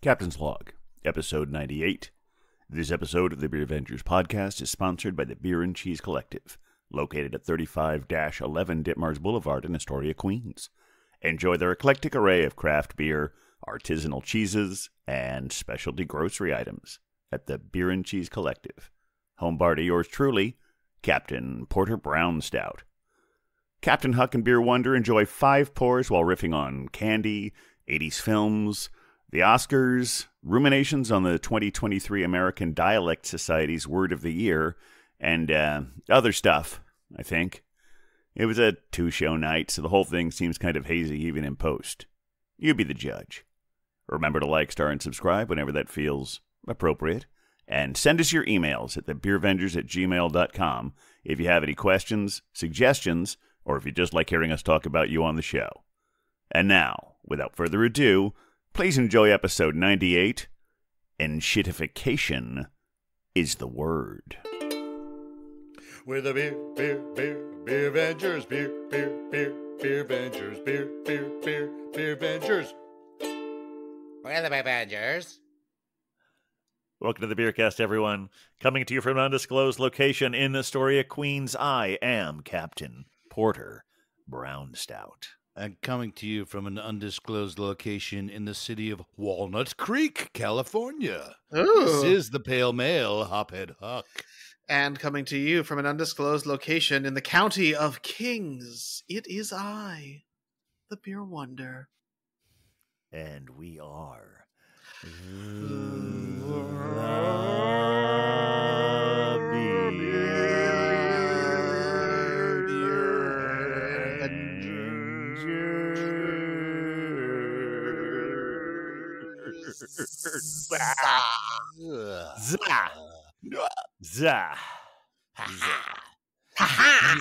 Captain's Log, Episode 98. This episode of the Beer Avengers podcast is sponsored by the Beer and Cheese Collective, located at 35-11 Ditmars Boulevard in Astoria, Queens. Enjoy their eclectic array of craft beer, artisanal cheeses, and specialty grocery items at the Beer and Cheese Collective. Home bar to yours truly, Captain Porter Brown Stout. Captain Huck and Beer Wonder enjoy 5 pours while riffing on candy, 80s films, the Oscars, ruminations on the 2023 American Dialect Society's Word of the Year, and other stuff, I think. It was a 2-show night, so the whole thing seems kind of hazy even in post. You be the judge. Remember to like, star, and subscribe whenever that feels appropriate. And send us your emails at thebeervengers@gmail.com if you have any questions, suggestions, or if you just like hearing us talk about you on the show. And now, without further ado, please enjoy episode 98. Enshittification is the word. We're the beer Avengers, beer Avengers, beer Avengers. We're the Avengers. Welcome to the Beercast, everyone. Coming to you from an undisclosed location in Astoria, Queens, I am Captain Porter Brown Stout. And coming to you from an undisclosed location in the city of Walnut Creek, California. Ooh. This is the Pale Male, Hophead Huck. And coming to you from an undisclosed location in the county of Kings, it is I, the Beer Wonder. And we are Zah.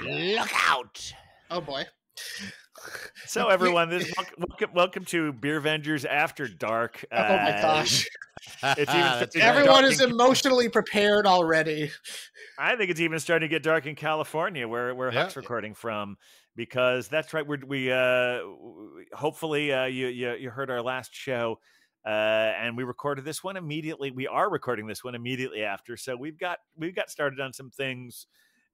Look out! Oh boy. So everyone, welcome to Beer Avengers After Dark. Oh my gosh. It's even Everyone is emotionally prepared already. I think it's even starting to get dark in California, where Huck's recording from, because that's right. We hopefully you heard our last show, and we recorded this one immediately. We are recording this one immediately after, so we've got started on some things,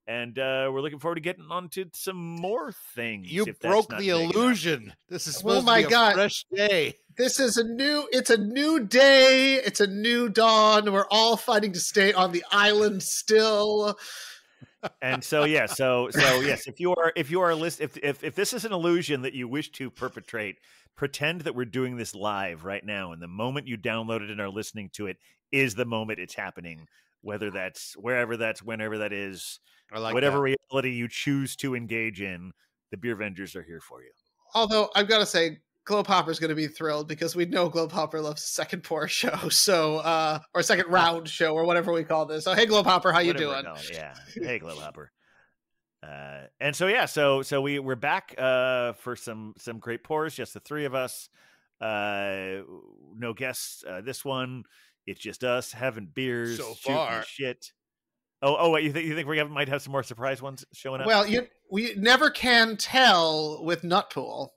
and we're looking forward to getting on to some more things. You broke the illusion. This is supposed to be a fresh day. It's a new day. It's a new dawn. We're all fighting to stay on the island still. And so yes, if you are if this is an illusion that you wish to perpetrate, pretend that we're doing this live right now, and the moment you download it and are listening to it is the moment it's happening, whether that's wherever that's whenever that is. Whatever reality you choose to engage in, the Beer Avengers are here for you. Although I've got to say, Globe Hopper's going to be thrilled because we know Globe Hopper loves second pour show, so or second round show, or whatever we call this. So hey, Globe Hopper, how you doing? Yeah, hey, Globe Hopper. And so we're back for some great pours, just the three of us. No guests this one. It's just us having beers so far. Shit. Oh, wait, you think we might have some more surprise ones showing up? Well, we never can tell with Nutpool.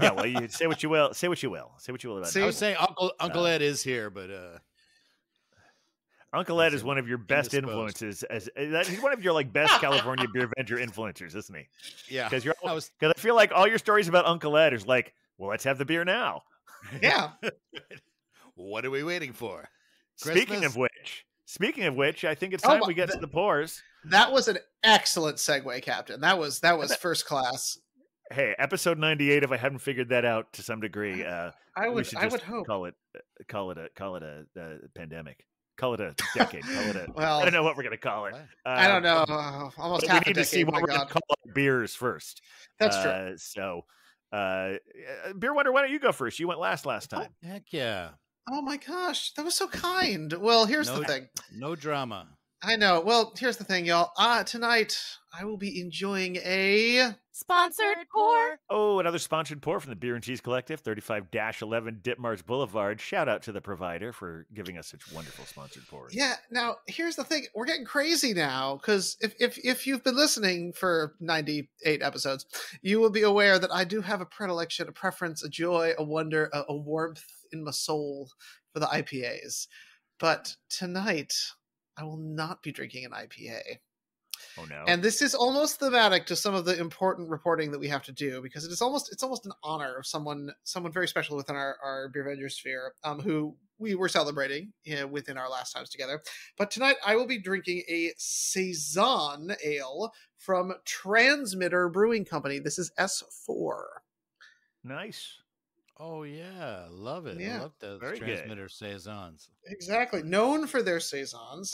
Yeah, well, you say what you will. Say what you will about it. I was saying Uncle Ed is here, but Uncle Ed is one of your best influences. He's one of your best California Beer Avenger influencers, isn't he? Yeah, because I feel like all your stories about Uncle Ed is like, well, let's have the beer now. Yeah. What are we waiting for? Speaking of which, I think it's time we get to the pours. That was an excellent segue, Captain. That was first class. Hey, episode 98. If I haven't figured that out to some degree, I would hope call it a pandemic. Call it a decade. Well, I don't know what we're gonna call it. I don't know. Almost half we need a decade. To see what we're gonna call our beers first. That's true. So, Beer Wonder, why don't you go first? You went last time. Oh, heck yeah. Oh my gosh, that was so kind. Well, here's the thing. No drama. I know. Well, here's the thing, y'all. Tonight I will be enjoying a sponsored pour. Oh, another sponsored pour from the Beer and Cheese Collective, 35-11 Ditmars Boulevard. Shout out to the provider for giving us such wonderful sponsored pours. Yeah. Now, here's the thing. We're getting crazy now because if you've been listening for 98 episodes, you will be aware that I do have a predilection, a preference, a joy, a wonder, a warmth in my soul for the IPAs. But tonight, I will not be drinking an IPA. Oh no. And this is almost thematic to some of the important reporting that we have to do, because it's almost an honor of someone very special within our Beer Avenger sphere, who we were celebrating within our last times together. But tonight I will be drinking a Saison ale from Transmitter Brewing Company. This is S4. Nice. Oh yeah, love it. Yeah. I love those Very good. Transmitter saisons. Exactly. Known for their Saisons.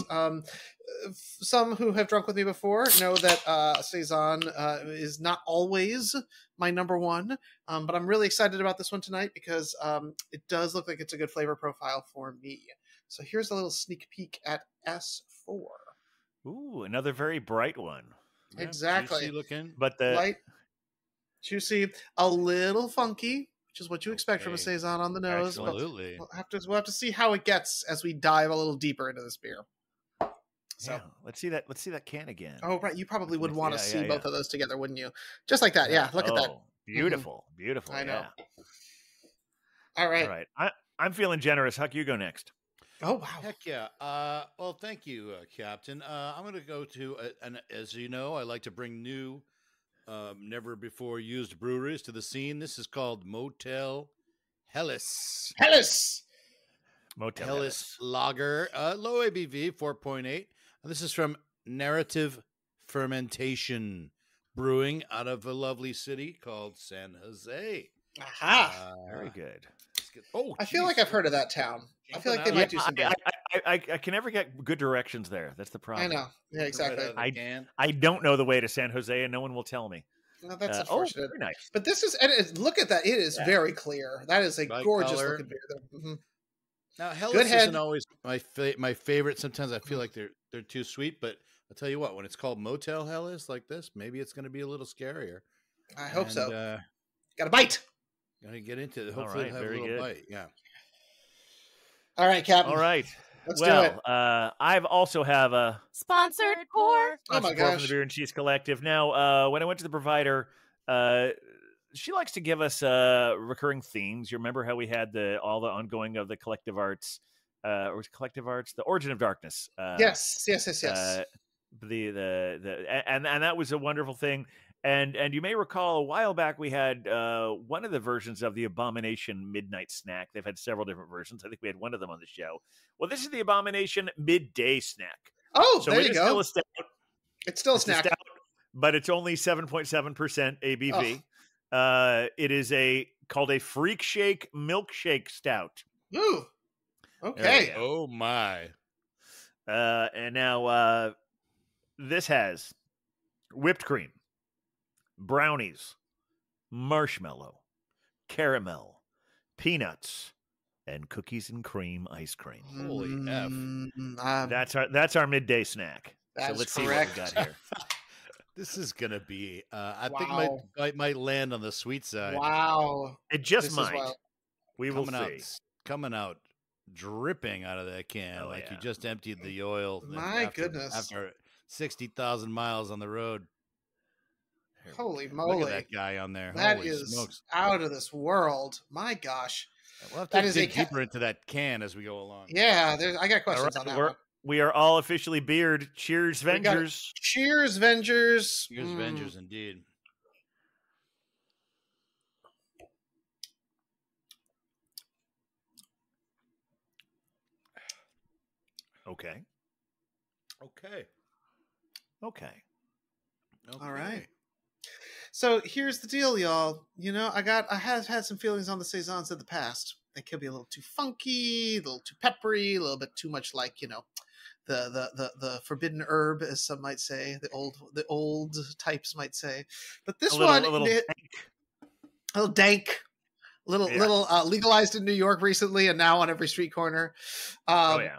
Some who have drunk with me before know that Saison is not always my number one, but I'm really excited about this one tonight because it does look like it's a good flavor profile for me. So here's a little sneak peek at S4. Ooh, another very bright one. Yeah, Exactly. juicy looking. But the Light, juicy, a little funky, which is what you expect from a Okay. Saison on the nose. but Absolutely. we'll have to see how it gets as we dive a little deeper into this beer. So, yeah, let's see that can again. oh right, you probably would Yes, want to yeah, see yeah, both yeah. of those together, wouldn't you? Just like that, yeah. Look at that. Oh, beautiful, beautiful. I know. Yeah. All right. All right. I'm feeling generous. Huck, you go next. Oh wow. Heck yeah. Well, thank you, Captain. I'm going to go to, and as you know, I like to bring new, never before used breweries to the scene. This is called Motel Hellas. Hellas. Motel Hellas Lager, low ABV, 4.8. And this is from Narrative Fermentation Brewing out of a lovely city called San Jose. Aha. Very good. Oh, I feel like I've heard of that town. I feel like they might do some good. I can never get good directions there. That's the I problem. know. Yeah, exactly. I don't know the way to San Jose, and no one will tell me. No, that's Oh, unfortunate. very nice. But this is, look at that. It is very clear. That is a Bright gorgeous color. looking beer. Mm-hmm. Now, Hellas Good head. isn't always my favorite. Sometimes I feel like they're too sweet, but I'll tell you what, when it's called Motel Hellas like this, maybe it's going to be a little scarier. I hope so. And, Got a bite. Gotta get into it. All Hopefully, right, it'll have a very little good. bite. Yeah. All right, Captain. All right. Let's do it. I've also have a Sponsored pour. Oh my support from the gosh. Beer and Cheese Collective. Now, when I went to the provider, she likes to give us recurring themes. You remember how we had all the ongoing of the collective arts, or was it collective arts, the Origin of Darkness. Yes. And that was a wonderful thing. And you may recall a while back we had one of the versions of the Abomination Midnight Snack. They've had several different versions. I think we had one of them on the show. Well, this is the Abomination Midday Snack. Oh, So there it you is go. still a stout. It's still a It's a snack. stout, but it's only 7.7% ABV. It is called a Freak Shake Milkshake Stout. Ooh. Okay. Oh my. And now this has whipped cream, brownies, marshmallow, caramel, peanuts, and cookies and cream ice cream. Holy F. That's our midday snack. So That's let's correct. see what we got here. This is gonna be. I Wow. think might land on the sweet side. Wow. It just This is might. wild. We will Coming see. coming out, dripping out of that can Oh, like yeah. you just emptied the oil. My goodness. After 60,000 miles on the road. Here we Holy go. moly. Look at that guy on there. That Holy is smokes. out of this world. My gosh. We'll have that to is a dig deeper into that can as we go along. Yeah, I got All questions right, on that one. we are all officially beard. Cheers, We got it. Vengers. Cheers, Vengers. Here's Avengers, indeed. Okay. Okay. Okay. All right. So here's the deal, y'all. You know, I have had some feelings on the saisons in the past. They could be a little too funky, a little too peppery, a little bit too much like, you know, the forbidden herb, as some might say, the old types might say. But this one, a little dank, little legalized in New York recently, and now on every street corner. oh yeah.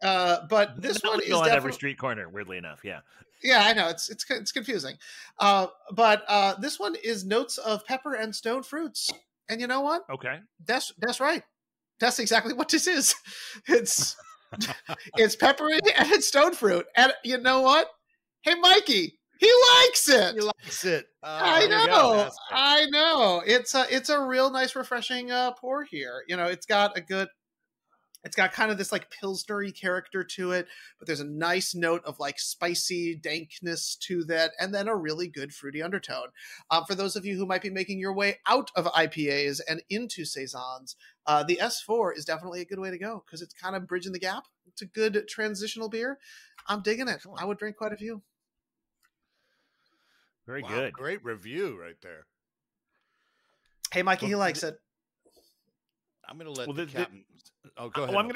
But this Not one is legal on definitely every street corner. Weirdly enough, yeah. Yeah, I know it's confusing, but this one is notes of pepper and stone fruits, and you know what? Okay. That's right. That's exactly what this is. It's peppery and it's stone fruit, and you know what? Hey, Mikey, He likes it. He likes it. I there you know. go. I know. It's a real nice, refreshing pour here. You know, it's got kind of this like Pilsnery character to it, but there's a nice note of like spicy dankness to that, and then a really good fruity undertone. For those of you who might be making your way out of IPAs and into saisons, the S4 is definitely a good way to go because it's kind of bridging the gap. It's a good transitional beer. I'm digging it. Excellent. I would drink quite a few. Very Wow, good. Great review right there. Hey, Mikey, he likes it. I'm going to let the captain. Oh, go ahead. Well, I'm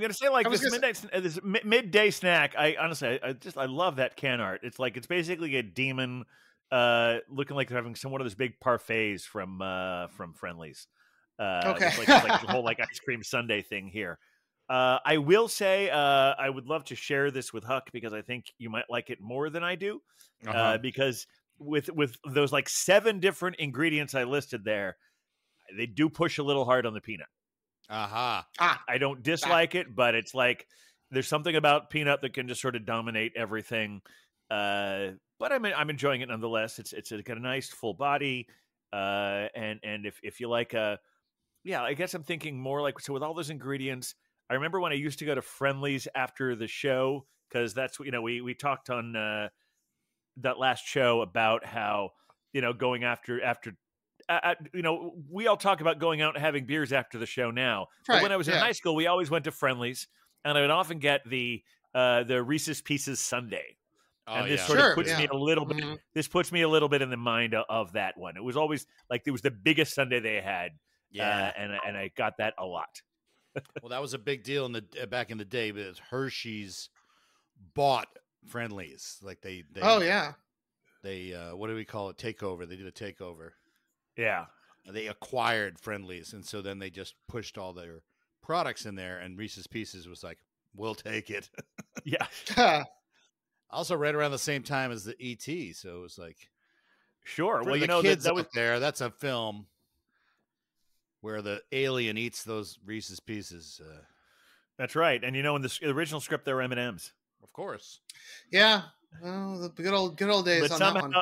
gonna say like this midday snack. I love that can art. It's like it's basically a demon looking like they're having some one of those big parfaits from Friendlies. Okay. It's like the whole like ice cream sundae thing here. I will say I would love to share this with Huck because I think you might like it more than I do. Because with those like 7 different ingredients I listed there, they do push a little hard on the peanut. I don't dislike it, but it's like there's something about peanut that can just sort of dominate everything. But I'm enjoying it nonetheless. It's got a nice full body, and if you like I guess I'm thinking more like so with all those ingredients. I remember when I used to go to Friendlies after the show because that's we talked on that last show about how going after. We all talk about going out and having beers after the show now. But when I was in high school, we always went to Friendlies, and I would often get the Reese's Pieces sundae. And this sort of puts me a little bit. This puts me a little bit in the mind of that one. It was always like it was the biggest sundae they had. And I got that a lot. Well, that was a big deal back in the day because Hershey's bought Friendlies. Like they what do we call it? Takeover. They did a takeover. Yeah. They acquired Friendlies, and so then they just pushed all their products in there, and Reese's Pieces was like, we'll take it. Yeah. Also right around the same time as the E.T., so it was like... Sure. Well, the kids that was there, that's a film where the alien eats those Reese's Pieces. That's right. And in the original script, there were M&Ms. Of course. Yeah. Well, the good old days on that one.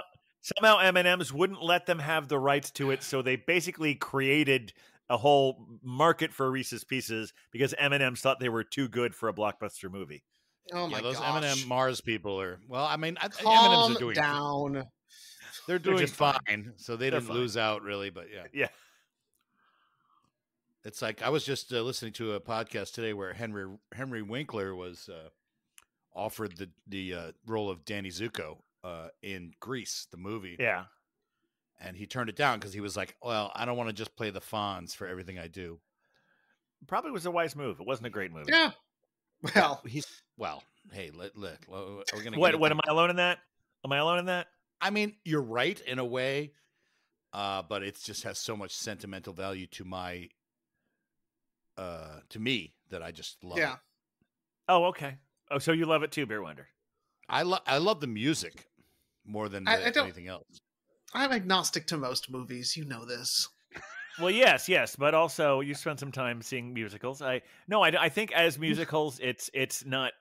Somehow M&M's wouldn't let them have the rights to it, so they basically created a whole market for Reese's Pieces because M&M's thought they were too good for a blockbuster movie. Oh my those gosh. M&M Mars people are. Well, I mean, Calm M&M's are doing down. They're doing just fine, so they didn't lose out really. But yeah. It's like I was just listening to a podcast today where Henry Winkler was offered the role of Danny Zuko in Grease, the movie. Yeah. And he turned it down because he was like, well, I don't want to just play the Fonz for everything I do. Probably was a wise move. It wasn't a great movie. Yeah. Hey, look, we're going to What am I alone in that? Am I alone in that? I mean, you're right in a way, but it just has so much sentimental value to me that I just love it. Oh, okay. Oh, so you love it too, Beer Wonder. I love the music more than anything else. I'm agnostic to most movies. You know this. Well, yes, but also you spent some time seeing musicals. I think as musicals, it's not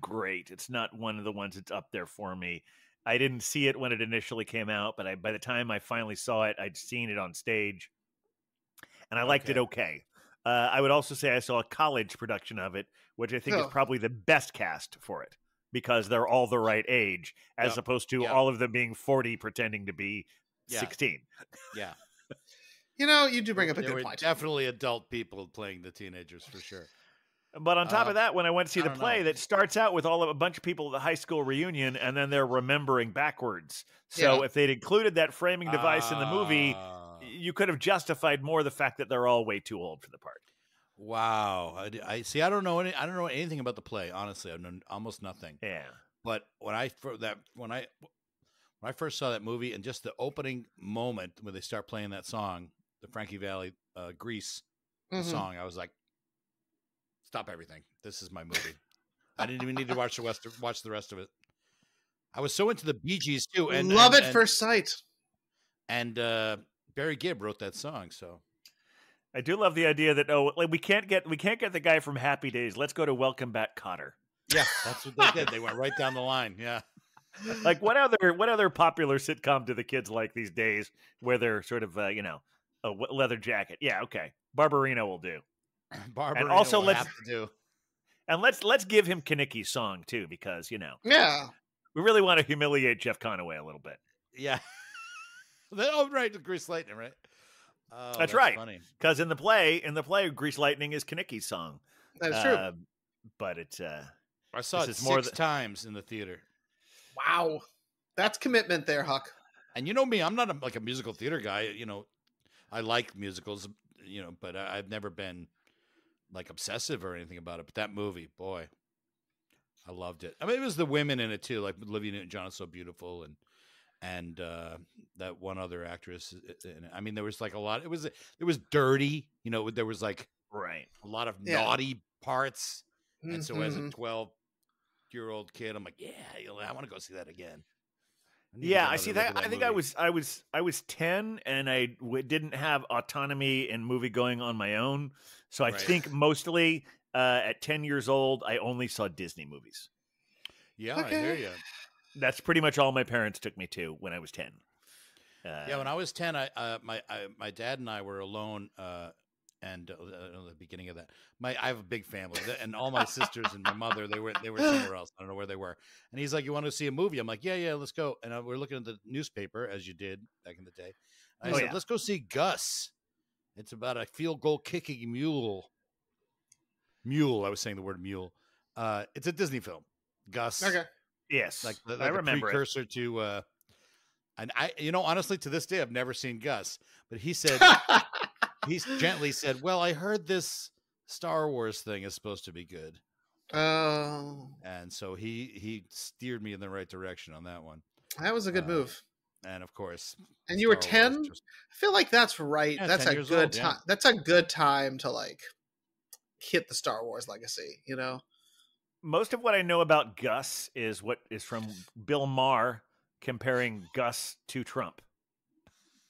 great. It's not one of the ones that's up there for me. I didn't see it when it initially came out, but by the time I finally saw it, I'd seen it on stage, and I liked it okay. I would also say I saw a college production of it, which I think is probably the best cast for it because they're all the right age, as opposed to all of them being 40 pretending to be 16. Yeah. You do bring up a good point. Definitely adult people playing the teenagers for sure. But on top of that, when I went to see the play, that starts out with a bunch of people at the high school reunion, and then they're remembering backwards. So if they'd included that framing device in the movie, you could have justified more the fact that they're all way too old for the part. Wow, I see. I don't know anything about the play. Honestly, I've known almost nothing. Yeah. But when I first saw that movie and just the opening moment when they start playing that song, the Frankie Valli Grease song, I was like, stop everything. This is my movie. I didn't even need to watch the rest of it. I was so into the Bee Gees too, and love at first sight. And Barry Gibb wrote that song, so I do love the idea that we can't get the guy from Happy Days. Let's go to Welcome Back, Kotter. Yeah, that's what they did. They went right down the line. Yeah. Like what other popular sitcom do the kids like these days where they're sort of a leather jacket? Yeah, okay. Barbarino will do. Barbara, And also have to do. And let's give him Kanicki's song too, because Yeah. we really want to humiliate Jeff Conaway a little bit. Yeah. Oh, right, Grease Lightning, right? Oh, that's right. Funny. Because in the play, Grease Lightning is Kanicki's song. That's true. But it's I saw it six times in the theater. Wow, that's commitment there, Huck. And you know me, I'm not like a musical theater guy. I like musicals, but I've never been like obsessive or anything about it. But that movie, boy, I loved it. I mean, it was the women in it too, like Olivia Newton-John is so beautiful, and that one other actress. I mean, there was like a lot. It was dirty. There was like a lot of naughty parts. And so as a 12-year-old kid, I'm like, yeah, I want to go see that again. I see that. I think I was 10 and I didn't have autonomy in movie going on my own. So I think mostly at 10 years old, I only saw Disney movies. Yeah, okay. I hear you. That's pretty much all my parents took me to when I was 10. When I was 10, my dad and I were alone. And the beginning of that, I have a big family, and all my sisters and my mother, they were somewhere else. I don't know where they were. And he's like, "You want to see a movie?" I'm like, "Yeah, let's go." And we're looking at the newspaper as you did back in the day. And I said, "Let's go see Gus." It's about a field goal kicking mule. I was saying the word mule. It's a Disney film. Gus. Okay. Yes, like I remember precursor to. And I, honestly, to this day, I've never seen Gus, but he said. He gently said, "Well, I heard this Star Wars thing is supposed to be good." Oh. And so he steered me in the right direction on that one. That was a good move. And of course. And you were 10? I feel like that's right. Yeah, that's a good time. Yeah. That's a good time to like hit the Star Wars legacy, Most of what I know about Gus is what is from Bill Maher comparing Gus to Trump.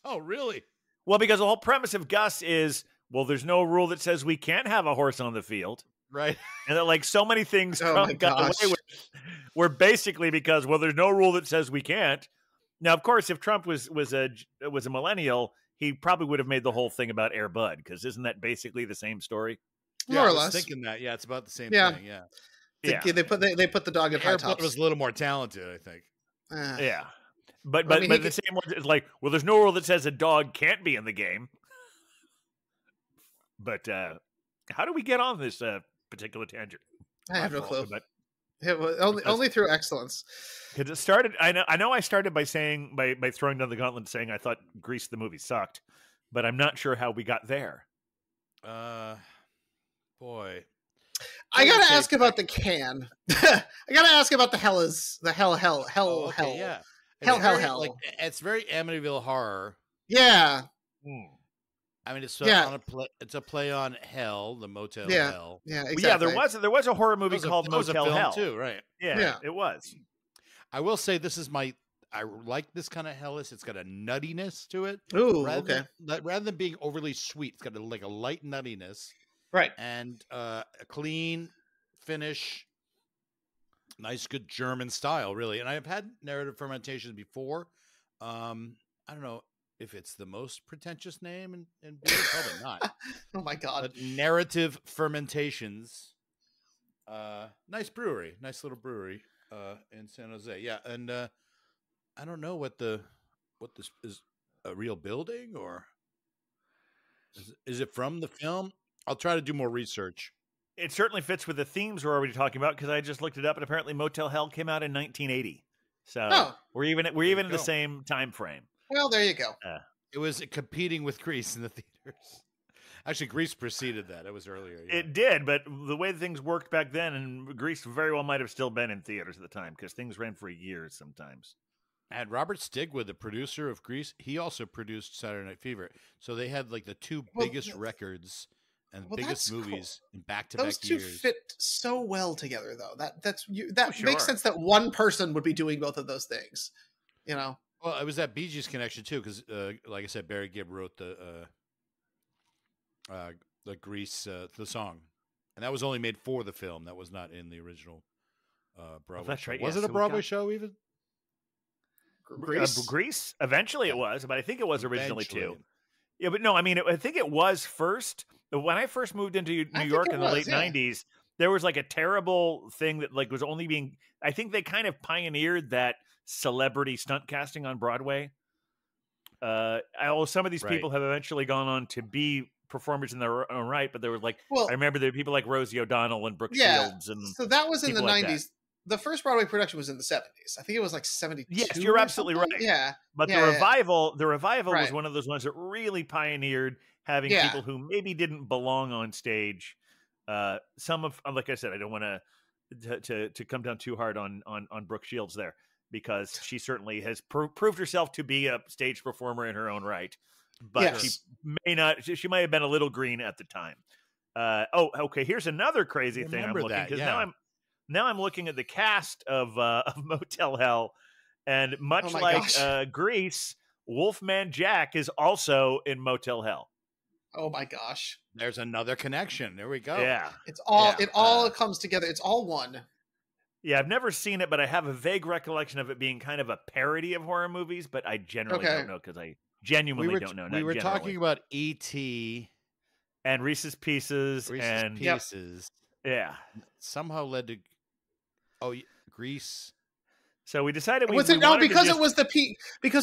Oh, really? Well, because the whole premise of Gus is, there's no rule that says we can't have a horse on the field. Right. And that like so many things Trump got away with were basically because, there's no rule that says we can't. Now, of course, if Trump was a millennial, he probably would have made the whole thing about Air Bud, because isn't that basically the same story? More or less. I was thinking that. Yeah, it's about the same thing. Yeah. They put the dog in high tops. Air Bud was a little more talented, I think. Yeah. But the same one is like, there's no rule that says a dog can't be in the game. But how do we get on this particular tangent? I have no clue. But only through excellence. Because it started. I know. I started by saying by throwing down the gauntlet, saying I thought Grease the movie sucked, but I'm not sure how we got there. Boy. I gotta ask about the can. I gotta ask about the hell. Yeah. Hell. Like, it's very Amityville Horror. Yeah. I mean, it's a play on Hell, the Motel Hell. Yeah, exactly. Yeah, there was a horror movie called Motel Hell too, right? Yeah, it was. I will say I like this kind of hellish. It's got a nuttiness to it. Ooh, rather than being overly sweet, it's got a light nuttiness. Right. And a clean finish. Nice, good German style, really. And I've had narrative fermentation before. I don't know if it's the most pretentious name in beer. Probably not. Oh, my God. But narrative fermentations. Nice brewery. Nice little brewery in San Jose. Yeah. And I don't know what this is, a real building, or is it from the film? I'll try to do more research. It certainly fits with the themes we're already talking about, because I just looked it up, and apparently Motel Hell came out in 1980. So we're even in the same time frame. Well, there you go. It was competing with Grease in the theaters. Actually, Grease preceded that. It was earlier. Yeah. It did, but the way things worked back then, and Grease very well might have still been in theaters at the time, because things ran for years sometimes. And Robert Stigwood, the producer of Grease, he also produced Saturday Night Fever. So they had like the two biggest records and biggest movies in back-to-back years. Those two fit so well together, though. That makes sense that one person would be doing both of those things. Well, it was that Bee Gees connection too, because like I said, Barry Gibb wrote the Grease the song, and that was only made for the film. That was not in the original Broadway. That's show. right. Was it a Broadway show even? Greece. Greece. Eventually Yeah. it was, but I think it was originally too. Eventually. Yeah, but no, I mean, I think it was first. When I first moved into New think York it in the was, late yeah. 90s, there was like a terrible thing that like was only being, I think they kind of pioneered that celebrity stunt casting on Broadway. Some of these Right. people have eventually gone on to be performers in their own right, but there were like, Well, I remember there were people like Rosie O'Donnell and Brooke yeah. Shields and So that was in the people like that. 90s. The first Broadway production was in the 70s. I think it was like 72. Yes, you're or absolutely something. right. Yeah. But Yeah, the yeah. revival was Right. one of those ones that really pioneered having Yeah. people who maybe didn't belong on stage. Some of, like I said, I don't want to come down too hard on Brooke Shields there, because she certainly has proved herself to be a stage performer in her own right. But Yes. she may not. She might have been a little green at the time. Okay. Here's another crazy thing I'm Remember looking, that, because yeah. now I'm looking at the cast of Motel Hell, and much Oh my like gosh. Grease, Wolfman Jack is also in Motel Hell. Oh my gosh. There's another connection. There we go. Yeah, It's all Yeah, it all comes together. It's all one. yeah. I've never seen it, but I have a vague recollection of it being kind of a parody of horror movies. But I generally Okay. don't know, because I genuinely don't know. We not were generally. talking about E.T. And Reese's Pieces, Reese's and Pieces yeah. somehow led to Grease. So we decided Was we it no wanted to because just-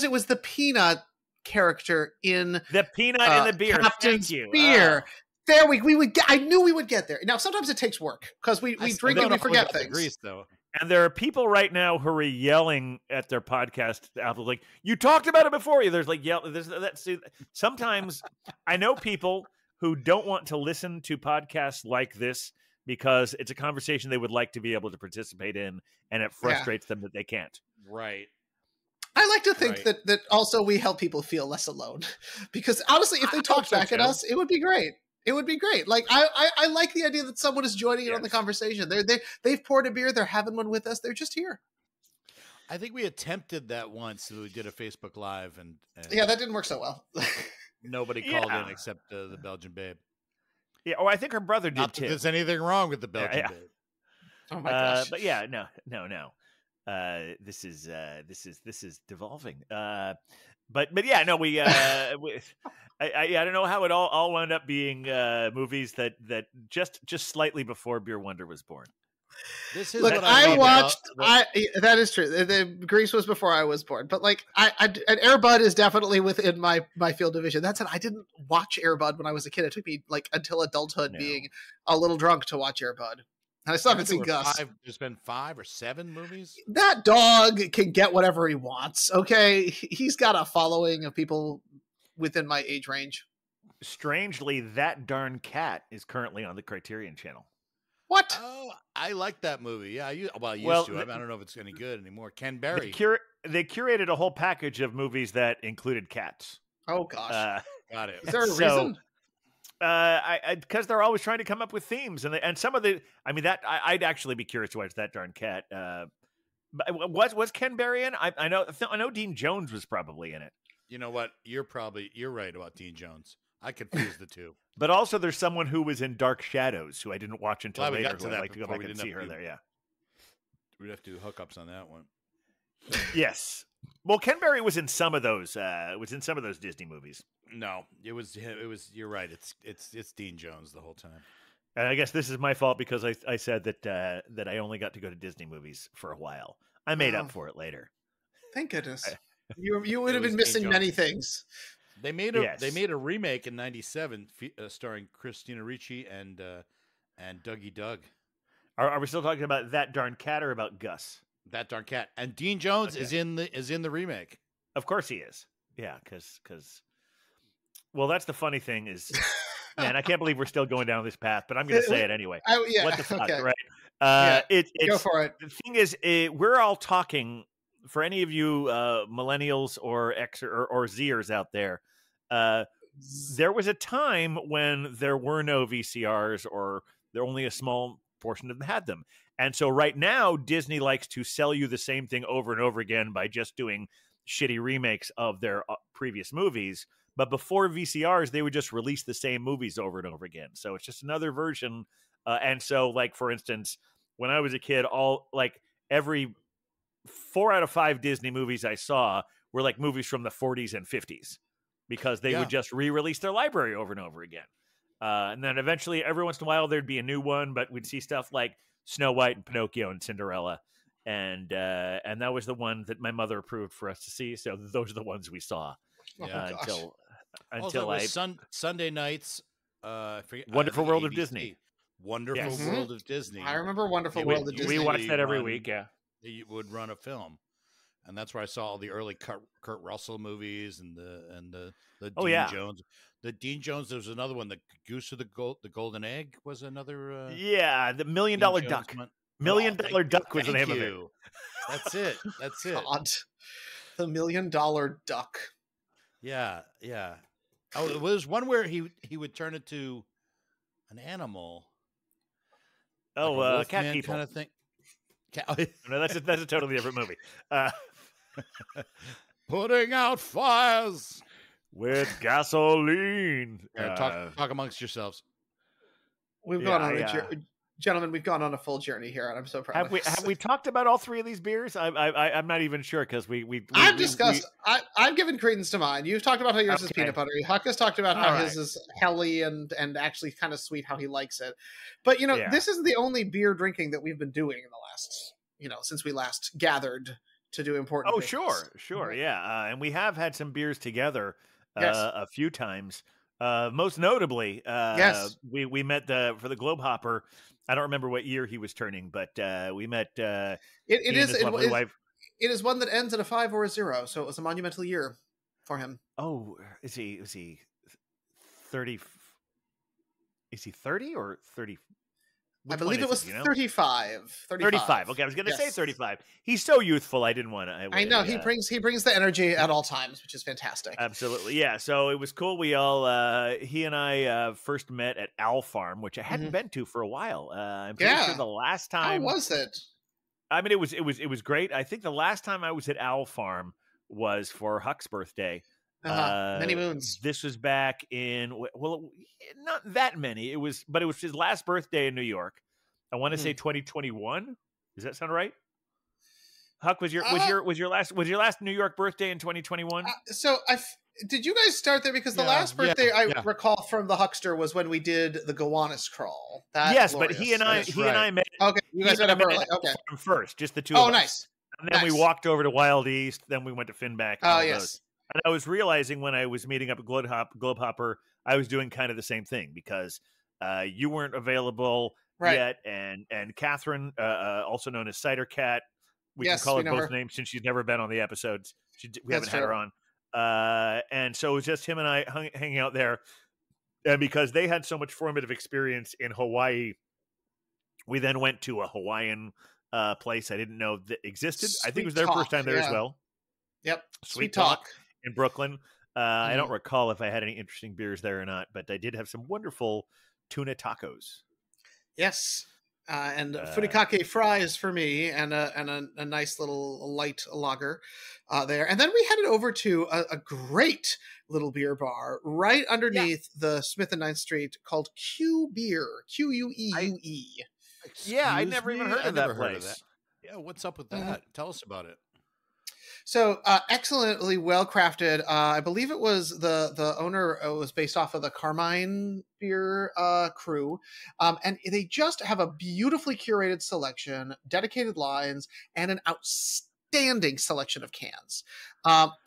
it was the peanut character in the peanut in the beer. Captain's Thank you. beer. There we would get. I knew we would get there. Now sometimes it takes work because we I drink still and we don't know forget about the things. Grease though. And there are people right now who are yelling at their podcast Apple, like, you talked about it before. There's like sometimes I know people who don't want to listen to podcasts like this because it's a conversation they would like to be able to participate in, and it frustrates them that they can't. Right. I like to think Right. that also we help people feel less alone because honestly, if they I talk hope so, back at too. us, it would be great. It would be great. Like I like the idea that someone is joining in on the Yes. conversation. They've poured a beer. They're having one with us. They're just here. I think we attempted that once. We did a Facebook Live, and Yeah, that didn't work so well. nobody called in Yeah. except the Belgian babe. Yeah. Oh, I think her brother did Not that too. there's anything wrong with the Belgian yeah. babe. Oh my gosh. But yeah, no. This is devolving. But yeah, no, we I don't know how it all wound up being movies that just slightly before Beer Wonder was born. This is Look, what I love watched. about That is true. The Grease was before I was born, but like and Air Bud is definitely within my field of vision. That said, I didn't watch Air Bud when I was a kid. It took me like until adulthood, No. being a little drunk, to watch Air Bud. And I still haven't seen there were Gus. There's been 5 or 7 movies. That dog can get whatever he wants. Okay, he's got a following of people within my age range. Strangely, That Darn Cat is currently on the Criterion Channel. What? Oh, I like that movie. Yeah, I used Well, to. I don't know if it's any good anymore. Ken Berry. They curated a whole package of movies that included cats. Oh gosh. Got it. Is there a so- reason? Because they're always trying to come up with themes, and some of the, I mean, that I'd actually be curious to watch That Darn Cat. But was Ken Berry in? I know Dean Jones was probably in it. You know what? You're right about Dean Jones. I confused the two. But also, there's someone who was in Dark Shadows who I didn't watch until Glad we later. got to who I'd that like to go before back we and didn't see have her to- there. Yeah. We'd have to do hookups on that one. Yes. Well, Ken Berry was in some of those. Disney movies. No, it was. You're right. It's Dean Jones the whole time. And I guess this is my fault because I said that I only got to go to Disney movies for a while. I made Oh. up for it later. Thank goodness. You would have was been Dean missing Jones. many things. They made Yes. a remake in '97 starring Christina Ricci and Dougie Doug. Are we still talking about That Darn Cat or about Gus? That Darn Cat. And Dean Jones Okay. is in the remake. Of course he is. Yeah, because well, that's the funny thing is, man, I can't believe we're still going down this path, but I'm going to say it anyway. Yeah. What the fuck, Okay. right? Yeah, It's Go for it. the thing is, we're all talking for any of you millennials or X or Zers out there. There was a time when there were no VCRs, or there only a small portion of them had them. And so right now, Disney likes to sell you the same thing over and over again by just doing shitty remakes of their previous movies. But before VCRs, they would just release the same movies over and over again. So it's just another version. And so, like, for instance, when I was a kid, every 4 out of 5 Disney movies I saw were like movies from the 40s and 50s because they would just re-release their library over and over again. And then eventually, every once in a while, there'd be a new one, but we'd see stuff like Snow White and Pinocchio and Cinderella. And that was the one that my mother approved for us to see. So those are the ones we saw until Sunday nights. Wonderful World of Disney. Wonderful World of Disney. I remember Wonderful World of Disney. We watched that every week. Yeah, he would run a film, and that's where I saw all the early Kurt Russell movies and the Dean Jones. The Dean Jones. There was another one. The Goose of the Golden Egg was another. The $1 Million Duck. $1 Million Duck was the name of it. That's it. That's it. God. The $1 Million Duck. Yeah. Oh, it was one where he would turn it to an animal. Oh, like cat people kind of thing. No, that's a totally different movie. Putting out fires with gasoline. Talk amongst yourselves. We've gone on gentlemen. We've gone on a full journey here, and I'm so proud. Have we talked about all 3 of these beers? I'm not even sure because I've given credence to mine. You've talked about how yours is peanut buttery. Huck has talked about how his is helly and actually kind of sweet, how he likes it. But this isn't the only beer drinking that we've been doing in the last, since we last gathered to do important. Oh, things. sure, yeah. And we have had some beers together a few times. Most notably, we met for the Globe Hopper. I don't remember what year he was turning, but we met. It is one that ends in a 5 or a 0, so it was a monumental year for him. Oh, is he 30? Is he 30 or 30? I believe it was 35. 35. Okay, I was going to say 35. He's so youthful. I didn't want to. I know he brings the energy at all times, which is fantastic. Absolutely, yeah. So it was cool. We all he and I first met at Owl Farm, which I hadn't been to for a while. I'm pretty sure the last time. How was it? I mean, it was great. I think the last time I was at Owl Farm was for Huck's birthday. Many moons. This was back in not that many. It was his last birthday in New York. I want to say 2021. Does that sound right? Huck, was your last New York birthday in 2021? Did you guys start there? Because the last birthday I recall from the Huckster was when we did the Gowanus crawl. But he and I met. Okay, you guys met up early. Okay, first, just the two of us. Oh, nice. And then we walked over to Wild East. Then we went to Finback. Oh, yes. And I was realizing when I was meeting up at Globe Hopper, I was doing kind of the same thing because you weren't available yet, and Catherine, also known as Cider Cat, we can call her both names since she's never been on the episodes. We haven't had her on, and so it was just him and I hanging out there. And because they had so much formative experience in Hawaii, we then went to a Hawaiian place I didn't know that existed. I think it was their first time there as well. Yep, Sweet Talk in Brooklyn. I don't recall if I had any interesting beers there or not, but I did have some wonderful tuna tacos. Yes, and furikake fries for me, and a nice little light lager there. And then we headed over to a great little beer bar right underneath the Smith and 9th Street called Q Beer, Queue. Yeah, I never even heard of that place. Yeah, what's up with that? Tell us about it. So excellently well crafted. I believe it was the owner was based off of the Carmine beer crew, and they just have a beautifully curated selection, dedicated lines, and an outstanding selection of cans.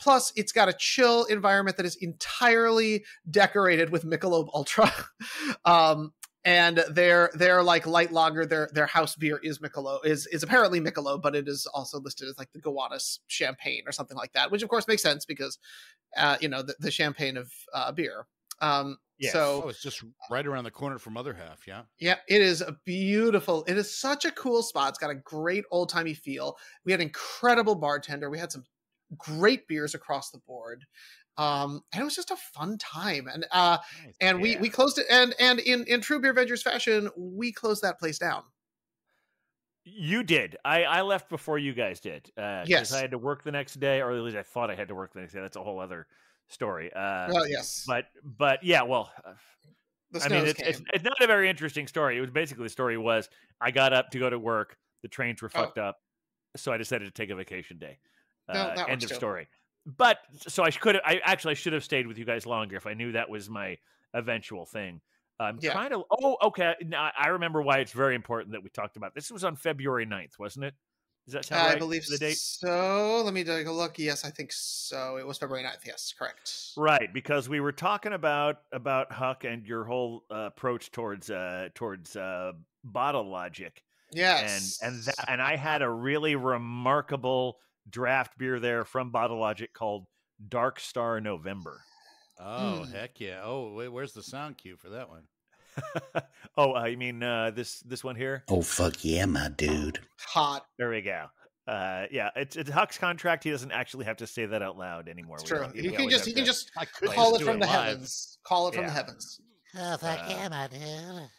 Plus, it's got a chill environment that is entirely decorated with Michelob Ultra. And their like light lager, their house beer is Michelob, is apparently Michelob, but it is also listed as like the Gowanus champagne or something like that, which of course makes sense because the champagne of beer. So it's just right around the corner from Other Half. Yeah, it is it is such a cool spot. It's got a great old timey feel. We had an incredible bartender. We had some great beers across the board. And it was just a fun time. And we closed it. And in true Beer Vengers fashion, we closed that place down. You did. I left before you guys did. Yes. I had to work the next day, or at least I thought I had to work the next day. That's a whole other story. Well, yes. But yeah, well, it's not a very interesting story. It was basically the story was I got up to go to work. The trains were fucked up. so I decided to take a vacation day. No, that End works of too. story. But so I should have stayed with you guys longer if I knew that was my eventual thing. I'm Yeah. trying to. Oh, okay. Now I remember why it's very important that we talked about this. Was on February 9th, wasn't it? Does that sound I right? believe The date? so. Let me take a look. Yes, I think so. It was February 9th. Yes, correct. Right, because we were talking about Huck and your whole approach towards bottle logic, Yes. and I had a really remarkable draft beer there from Bottle Logic called Dark Star November. Oh, heck yeah. Oh, wait, where's the sound cue for that one? Oh, you mean this one here? Oh, fuck yeah, my dude. Hot. There we go. Yeah, it's Huck's contract. He doesn't actually have to say that out loud anymore. It's We true. don't- we You can always just have you can to- just I could call just it do from the live. heavens. Call it from Yeah. the heavens. Oh, fuck yeah, my dude.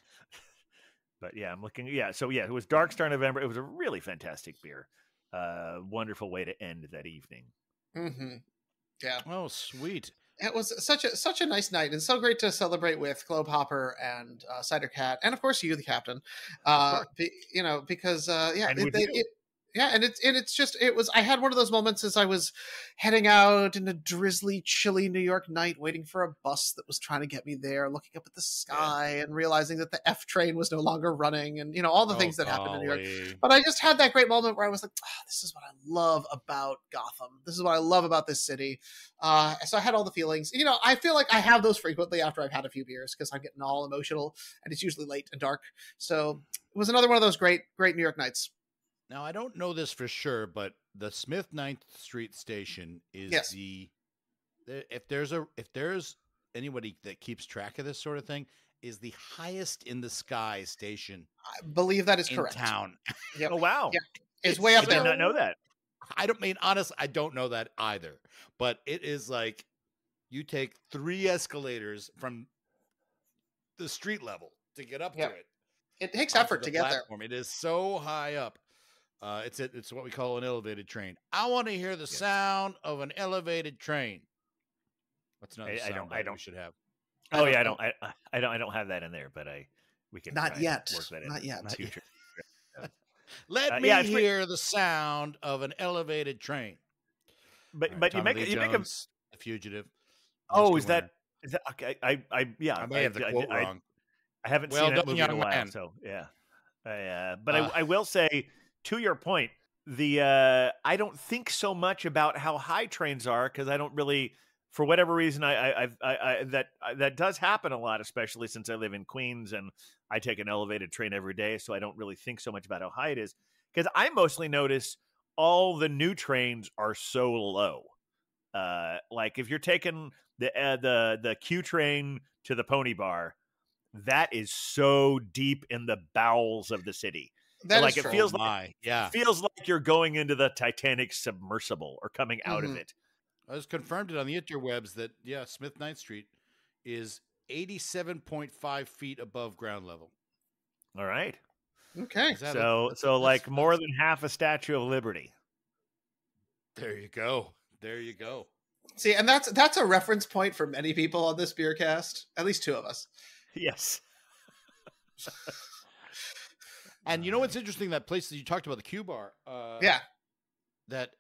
But yeah, I'm looking. Yeah, so yeah, it was Dark Star November. It was a really fantastic beer. Wonderful way to end that evening. Mm-hmm. Yeah. Oh, sweet. It was such a nice night, and so great to celebrate with Globe Hopper and Cider Cat, and of course you, the captain. Because yeah, And with you. I had one of those moments as I was heading out in a drizzly, chilly New York night, waiting for a bus that was trying to get me there, looking up at the sky and realizing that the F train was no longer running, and all the things that happened in New York. golly. But I just had that great moment where I was like, this is what I love about Gotham. This is what I love about this city. So I had all the feelings. I feel like I have those frequently after I've had a few beers because I'm getting all emotional, and it's usually late and dark. So it was another one of those great New York nights. Now, I don't know this for sure, but the Smith 9th Street station is Yes. if there's anybody that keeps track of this sort of thing, is the highest in the sky station I believe that is in correct. town. Yep. Oh wow! Yeah. It's way up I did there. not know that. I don't mean honestly, I don't know that either, but it is like you take 3 escalators from the street level to get up Yep. to it. It takes onto effort the to get there. platform. It is so high up. It's what we call an elevated train. I want to hear the sound of an elevated train. What's another sound I don't. we should have? Oh yeah, I don't have that in there, but we can Not try and yet. work that in Not the yet. future. Let me yeah, it's hear the sound of an elevated train. But All right, but you Tommy make Lee a Jones, The Fugitive. oh Oscar is winner. that okay? Yeah, I may have the quote wrong. I haven't Well seen that done, movie in a young while, man. so yeah. But Uh, I will say, to your point, I don't think so much about how high trains are because I don't really, for whatever reason, that does happen a lot, especially since I live in Queens and I take an elevated train every day, so I don't really think so much about how high it is because I mostly notice all the new trains are so low. Like if you're taking the Q train to the Pony Bar, that is so deep in the bowels of the city. That Like, is it true. feels yeah. It feels like you're going into the Titanic submersible or coming out of Mhm. it. I was confirmed it on the interwebs that Smith 9th Street is 87.5 feet above ground level. All right. Okay. Is that So like more than half a Statue of Liberty. There you go. There you go. See, and that's a reference point for many people on this beer cast. At least 2 of us. Yes. And you know what's interesting? That place that you talked about, the Q Bar. Yeah. That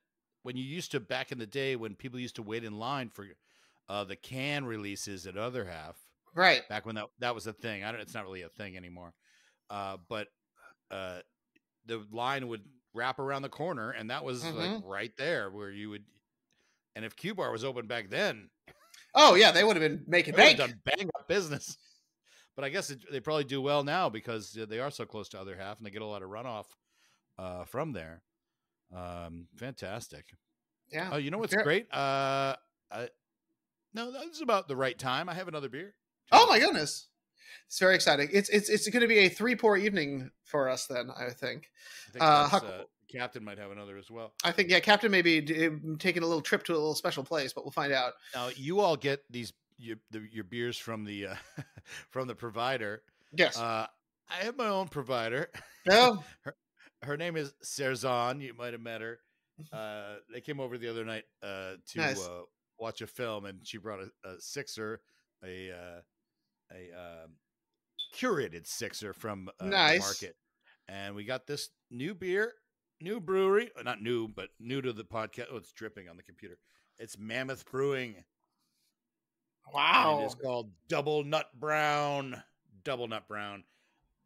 when you used to, back in the day, when people used to wait in line for the can releases at Other Half, Right. back when that was a thing. It's not really a thing anymore. But the line would wrap around the corner, and that was like right there where you would. And if Q Bar was open back then, Oh yeah, they would have been making they would bank. have done bang up business. But I guess they probably do well now because they are so close to Other Half, and they get a lot of runoff from there. Fantastic. Yeah. Oh, you know what's Fair- great? No, that's about the right time. I have another beer. Oh my goodness. It's very exciting. It's going to be a 3-pour evening for us then, I think. I think that's, Huck- Captain might have another as well. I think Captain may be taking a little trip to a little special place, but we'll find out. Now you all get your beers from the from the provider. Yes. I have my own provider. No. Her name is Serzan. You might have met her. They came over the other night to Nice. watch a film, and she brought a sixer, a curated sixer from the Nice. market, and we got this new beer. new brewery, not new, but new to the podcast. Oh, it's dripping on the computer. It's Mammoth Brewing. Wow. And it is called Double Nut Brown. Double Nut Brown.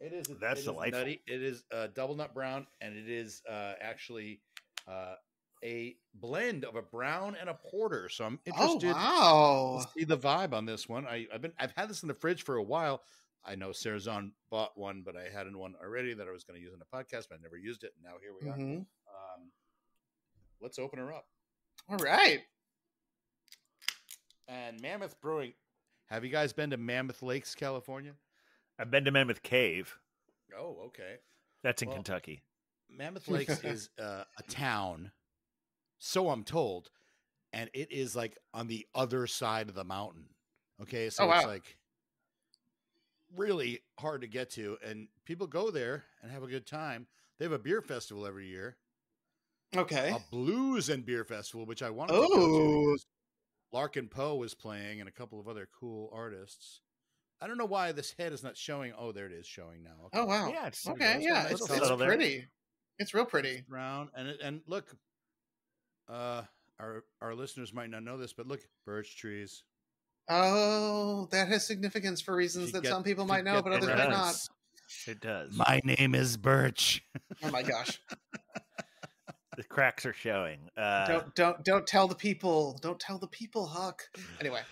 That's it delightful. Is nutty. It is Double Nut Brown, and it is actually a blend of a brown and a porter. So I'm interested to see the vibe on this one. I've had this in the fridge for a while. I know Sarazan bought one, but I had one already that I was going to use in a podcast, but I never used it. And now here we are. Let's open her up. All right. And Mammoth Brewing. Have you guys been to Mammoth Lakes, California? I've been to Mammoth Cave. Oh, okay. That's in Kentucky. Mammoth Lakes is a town, so I'm told, and it is like on the other side of the mountain. Okay, so it's like really hard to get to, and people go there and have a good time. They have a beer festival every year. Okay. A blues and beer festival, which I wanted to go to. Larkin Poe was playing and a couple of other cool artists. I don't know why this head is not showing. Oh, there it is showing now. Okay. Oh, wow. Yeah, it's okay. Yeah, it's pretty. It's real pretty. Brown and look, our listeners might not know this, but look, birch trees. Oh, that has significance for reasons that some people might know, but others might not. It does. My name is Birch. Oh my gosh. The cracks are showing. Don't tell the people. Don't tell the people, Huck. Anyway.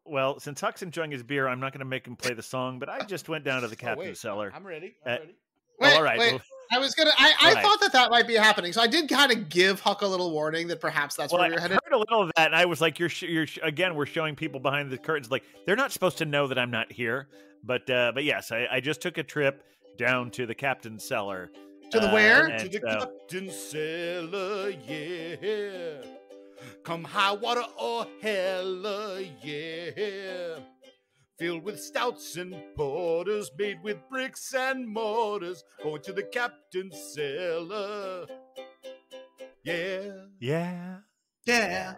Well, since Huck's enjoying his beer, I'm not going to make him play the song, but I just went down to the Captain's cellar. I'm ready. Wait, all right. Wait. I was gonna. I thought that might be happening, so I did kind of give Huck a little warning that perhaps that's where you're headed. I heard a little of that, and I was like, "You're again. We're showing people behind the curtains. Like they're not supposed to know that I'm not here." But yes, I just took a trip down to the Captain's cellar. To the where? To the Captain's cellar, yeah. Come high water or hell, yeah. Filled with stouts and porters, made with bricks and mortars, going to the Captain's cellar. Yeah. Yeah. Yeah.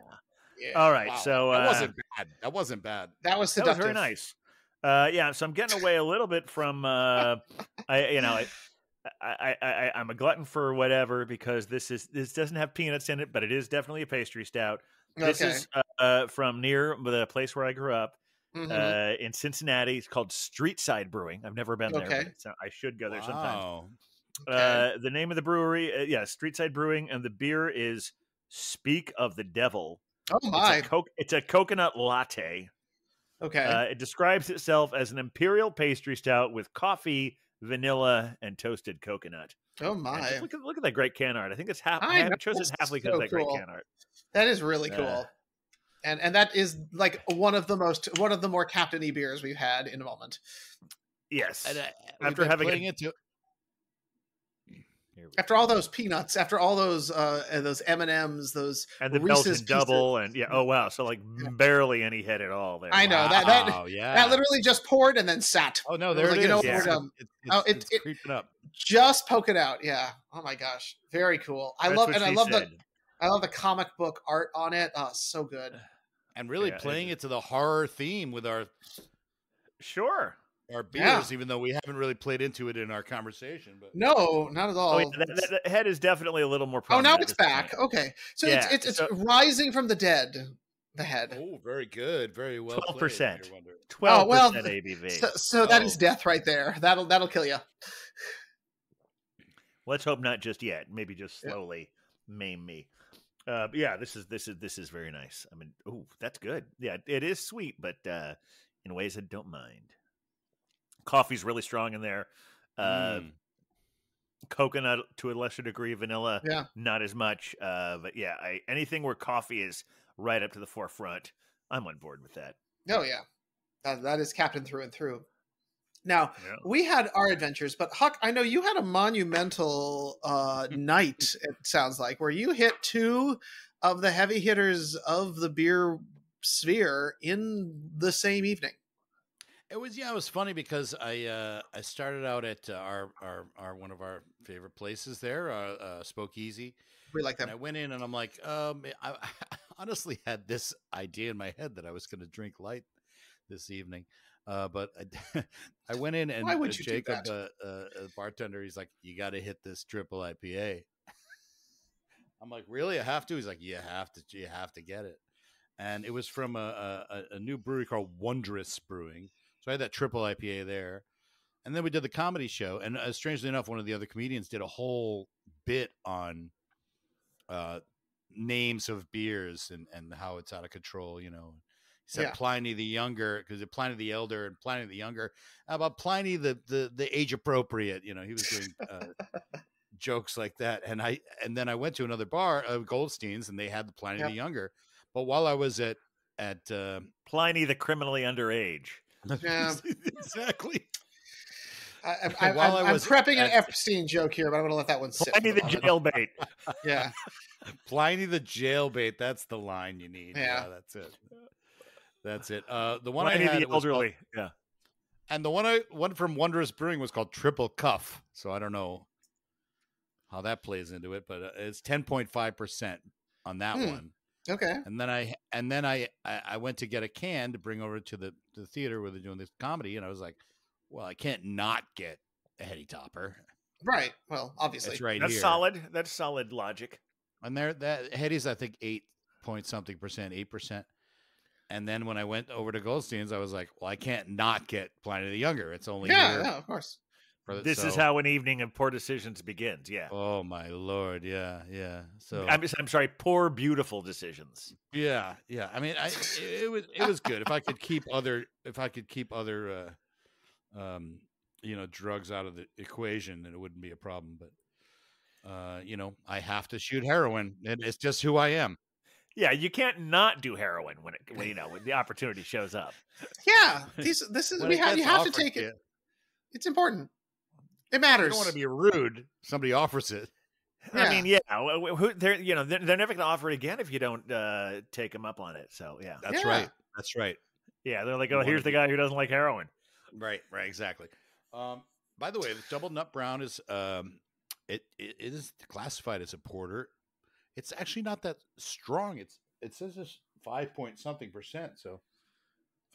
All right, wow. So that wasn't bad. That wasn't bad. That was seductive. That was very nice. Yeah, so I'm getting away a little bit from I'm a glutton for whatever because this doesn't have peanuts in it, but it is definitely a pastry stout. This is from near the place where I grew up in Cincinnati. It's called Street Side Brewing. I've never been there, but I should go there sometime. The name of the brewery, Street Side Brewing, and the beer is Speak of the Devil. Oh my! It's a coconut latte. Okay. It describes itself as an imperial pastry stout with coffee, vanilla, and toasted coconut. Oh my! Look at that great can art. I think it's half. I chose it half because of that great can art. That is really cool, and that is like one of the more Captain-y beers we've had in a moment. Yes, and, after having after all those peanuts, after all those M&Ms, those and the Belgian double, and oh wow, so like barely any head at all there. I know that literally just poured and then sat. Oh no, there it is. You know, we're done. It's creeping up. Just poke it out. Yeah. Oh my gosh, very cool. I love the comic book art on it. Oh, so good. And really playing it to the horror theme with our beers, even though we haven't really played into it in our conversation. But no, not at all. Oh, yeah, the head is definitely a little more prominent. Oh, now it's back. Point. Okay. So it's rising from the dead, the head. Oh, very good. Very well. 12%. 12% ABV. So that is death right there. That'll kill you. Let's hope not just yet. Maybe just slowly maim me. This is very nice. I mean, that's good. Yeah, it is sweet, but in ways I don't mind. Coffee's really strong in there. Coconut to a lesser degree, vanilla, not as much. But anything where coffee is right up to the forefront, I'm on board with that. Oh yeah, that is Captain through and through. Now we had our adventures, but Huck, I know you had a monumental night. It sounds like where you hit two of the heavy hitters of the beer sphere in the same evening. It was funny because I started out at our one of our favorite places there, Spokeasy. We like them. And I went in and I'm like, I honestly had this idea in my head that I was going to drink light this evening. But I went in and Why would you do Jacob, that? bartender, he's like, "You got to hit this triple IPA." I'm like, "Really? I have to?" He's like, "You have to. You have to get it." And it was from a new brewery called Wondrous Brewing. So I had that triple IPA there. And then we did the comedy show. And strangely enough, one of the other comedians did a whole bit on names of beers and how it's out of control, you know. He said Yeah. Pliny the Younger, because Pliny the Elder and Pliny the Younger. How about Pliny the age appropriate? You know, he was doing jokes like that. And then I went to another bar, Goldstein's, and they had the Pliny the Younger. But while I was at Pliny the criminally underage. Yeah. Exactly. I'm prepping an Epstein joke here, but I'm going to let that one sit. Pliny the jailbait. Yeah. Pliny the jailbait. That's the line you need. Yeah. That's it. That's it. The one Pliny I had the elderly. Yeah. And the one from Wondrous Brewing was called Triple Cuff. So I don't know how that plays into it, but it's 10.5% on that one. Okay. And then I went to get a can to bring over to the theater where they're doing this comedy, and I was like, well, I can't not get a heady topper. Right. Well, obviously. It's right That's here. solid. That's solid logic. And there, that heady's, I think, 8%. And then when I went over to Goldstein's, I was like, well, I can't not get Pliny the Younger. It's only here. Yeah, of course. This is how an evening of poor decisions begins. Yeah. Oh my Lord. Yeah. So I'm sorry. Poor, beautiful decisions. Yeah. I mean, it was good. If I could keep other, drugs out of the equation, then it wouldn't be a problem. But I have to shoot heroin, and it's just who I am. Yeah, you can't not do heroin when the opportunity shows up. Yeah, this is you have to take it. It's important. It matters. You don't want to be rude. Somebody offers it. Yeah. I mean, yeah, they're never going to offer it again if you don't take them up on it. So yeah, that's right. That's right. Yeah, they're like, oh, here's the guy who doesn't like heroin. Right, exactly. By the way, the Double Nut Brown is it is classified as a porter. It's actually not that strong. It says it's 5-point-something%. So,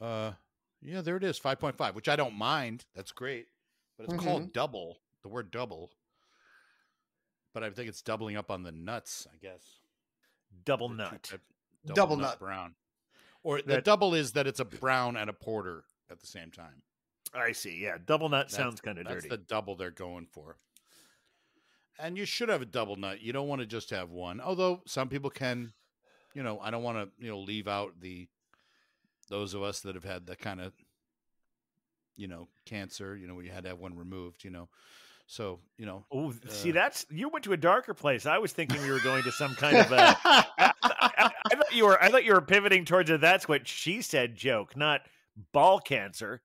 yeah, there it is, 5.5, which I don't mind. That's great, but it's called double. The word double, but I think it's doubling up on the nuts. I guess double nut brown, or the double is that it's a brown and a porter at the same time. I see. Yeah, double nut sounds kind of dirty. That's the double they're going for. And you should have a double nut. You don't want to just have one. Although some people can, I don't want to, leave out those of us that have had that kind of, cancer, where you had to have one removed, So, Oh, see, you went to a darker place. I was thinking we were going to some kind of I thought you were pivoting towards a "that's what she said" joke, not ball cancer.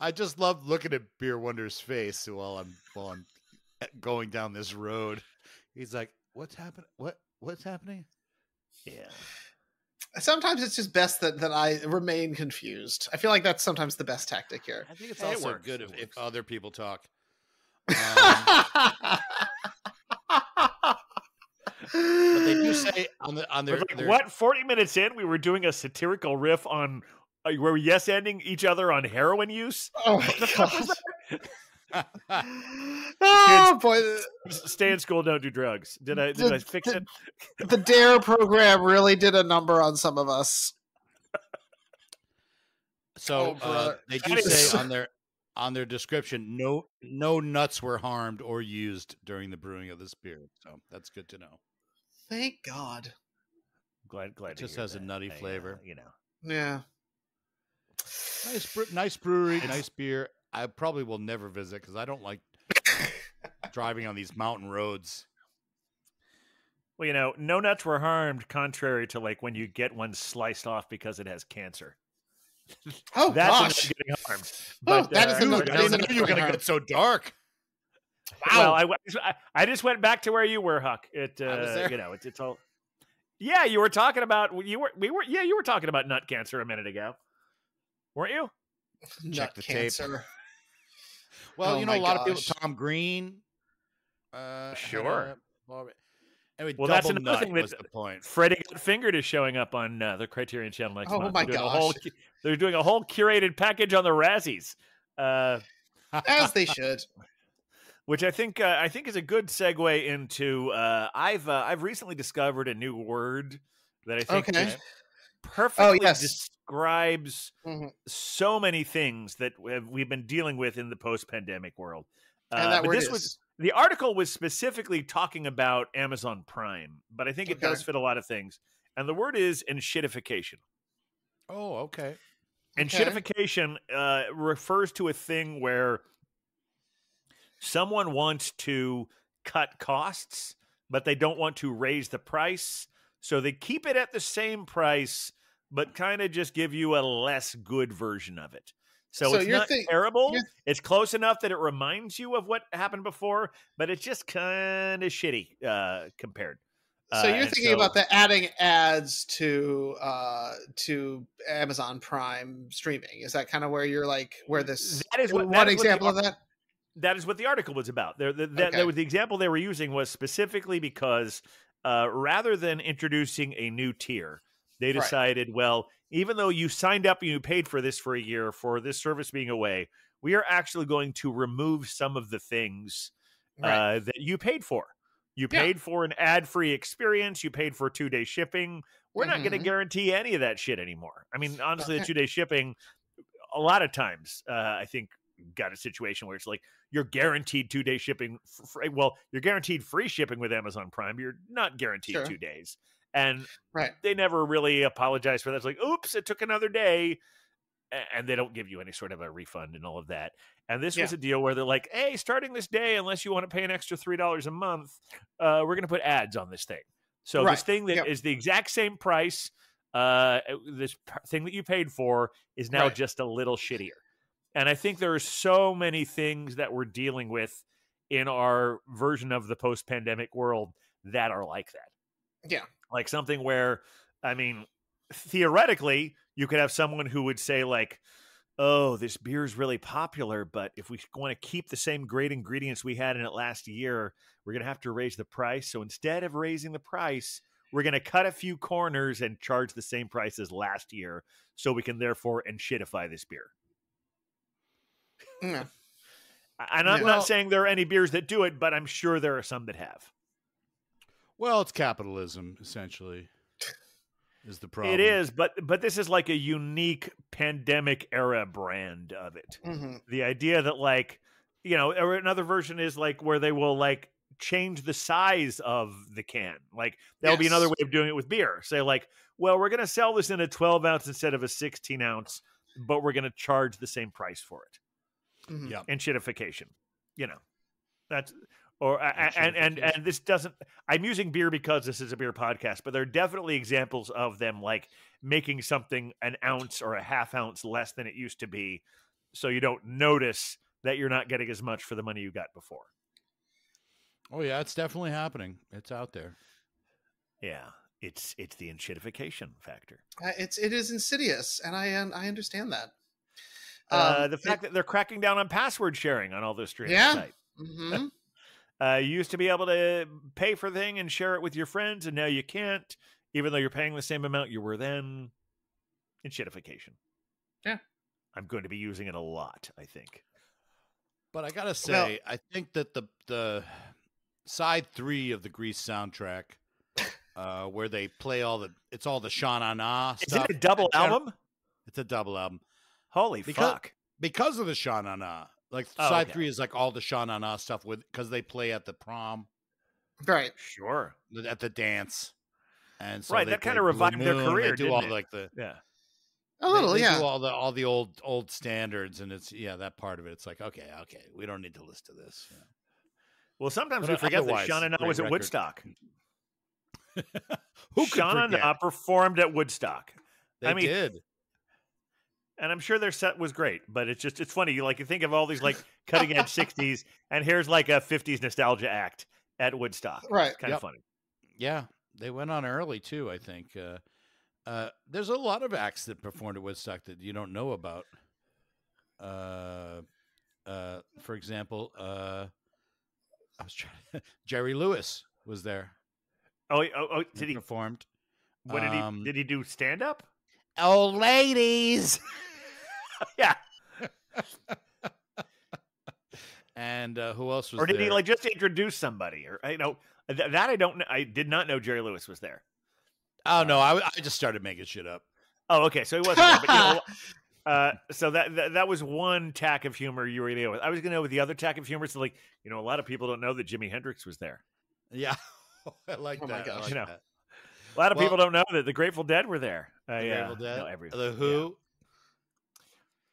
I just love looking at Beer Wonder's face while I'm going down this road. He's like, "What's happening? What's happening?" Yeah. Sometimes it's just best that I remain confused. I feel like that's sometimes the best tactic here. I think it's also good if other people talk. But they do say on their what 40 minutes in we were doing a satirical riff on were we yes-ending each other on heroin use? Oh my god! Oh boy! Stay in school, don't do drugs. Did I fix it? The DARE program really did a number on some of us. So they do say on their description, no nuts were harmed or used during the brewing of this beer. So that's good to know. Thank God. Glad. It just has a nutty flavor. Yeah. Nice brewery, nice beer. I probably will never visit because I don't like driving on these mountain roads. Well, no nuts were harmed, contrary to when you get one sliced off because it has cancer. Oh, that's gosh. Getting harmed. But, that is I didn't know you were going to get so dark. Wow. Well, I just went back to where you were, Huck. I was there. It's all. Yeah, you were talking about you were talking about nut cancer a minute ago, weren't you? Check the cancer. tape. Well, a lot of people. Tom Green. Sure. I mean, Well, that's double another nut thing that was the point. Freddie Got Fingered is showing up on the Criterion Channel next Oh month. my gosh. They're doing a whole curated package on the Razzies, As they should. which I think is a good segue into. I've recently discovered a new word that I think Okay. just perfectly yes. describes Mhm. so many things that we've been dealing with in the post-pandemic world. And that But word this is was the article was specifically talking about Amazon Prime, but I think it does Okay. fit a lot of things. And the word is enshittification. Oh, okay. Enshittification refers to a thing where someone wants to cut costs, but they don't want to raise the price. So they keep it at the same price, but kind of just give you a less good version of it. So it's not terrible. It's close enough that it reminds you of what happened before, but it's just kind of shitty compared. So you're thinking about the adding ads to Amazon Prime streaming. Is that kind of where you're like where this that is what, one example of that? That is what the article was about. The example they were using was specifically because rather than introducing a new tier, they decided, well, even though you signed up and you paid for this for a year for this service being away, we are actually going to remove some of the things that you paid for. You paid for an ad-free experience. You paid for 2-day shipping. We're not going to guarantee any of that shit anymore. I mean, honestly, the 2-day shipping, a lot of times, I think, got a situation where it's like you're guaranteed 2-day shipping. Well, you're guaranteed free shipping with Amazon Prime. You're not guaranteed 2 days. And they never really apologize for that. It's like, oops, it took another day. And they don't give you any sort of a refund and all of that. And this was a deal where they're like, hey, starting this day, unless you want to pay an extra $3 a month, we're going to put ads on this thing. So this thing that is the exact same price, this thing that you paid for is now just a little shittier. And I think there are so many things that we're dealing with in our version of the post-pandemic world that are like that. Yeah. Like something where, I mean, theoretically, you could have someone who would say like, oh, this beer is really popular, but if we want to keep the same great ingredients we had in it last year, we're going to have to raise the price. So instead of raising the price, we're going to cut a few corners and charge the same price as last year so we can therefore enshittify this beer. Yeah. And I'm not saying there are any beers that do it, but I'm sure there are some that have. Well, it's capitalism, essentially, is the problem. It is, but this is like a unique pandemic era brand of it. Mm-hmm. The idea that, like, you know, or another version is like where they will like change the size of the can. Like that'll be another way of doing it with beer. Say like, well, we're going to sell this in a 12 ounce instead of a 16 ounce, but we're going to charge the same price for it. Mm-hmm. Yeah. Enshittification, you know, that's, or, and this doesn't, I'm using beer because this is a beer podcast, but there are definitely examples of them like making something an ounce or a half ounce less than it used to be. So you don't notice that you're not getting as much for the money you got before. Oh yeah, it's definitely happening. It's out there. Yeah. It's the enshittification factor. It is insidious. And I understand that. The fact that they're cracking down on password sharing on all those streaming sites. Mm-hmm. You used to be able to pay for a thing and share it with your friends, and now you can't, even though you're paying the same amount you were then. Enshittification. Yeah. I'm going to be using it a lot, I think. But I gotta say, I think that the side 3 of the Grease soundtrack, where they play all the Sha-Na-Na stuff. Is it a double album? It's a double album. Holy fuck. Because of the Sha-Na-Na. Like side 3 is like all the Sha-Na-Na stuff because they play at the prom. Right. Sure. At the dance. And so that kind of revived their career, do all like the a little, they yeah. do all the old standards, and it's that part of it. It's like okay, we don't need to listen to this. Yeah. Well, sometimes we forget that Sha-Na-Na was at Woodstock. Who Sha-Na-Na performed at Woodstock. They did. And I'm sure their set was great, but it's funny. You think of all these like cutting edge 60s, and here's like a 50s nostalgia act at Woodstock. Right. It's kind of funny. Yeah. They went on early too, I think. There's a lot of acts that performed at Woodstock that you don't know about. For example, Jerry Lewis was there. Did he performed. What did he do stand up? Oh, ladies. Yeah. And who else was Or did there? he like just introduce somebody? Or that I don't know. I did not know Jerry Lewis was there. Oh no, I just started making shit up. Oh, okay. So he wasn't there. But so that was one tack of humor you were going to go with. I was going to go with the other tack of humor. So like, a lot of people don't know that Jimi Hendrix was there. Yeah, I like Oh that. my gosh. I like that. A lot of people don't know that the Grateful Dead were there. The Grateful Dead, No, the Who. Yeah.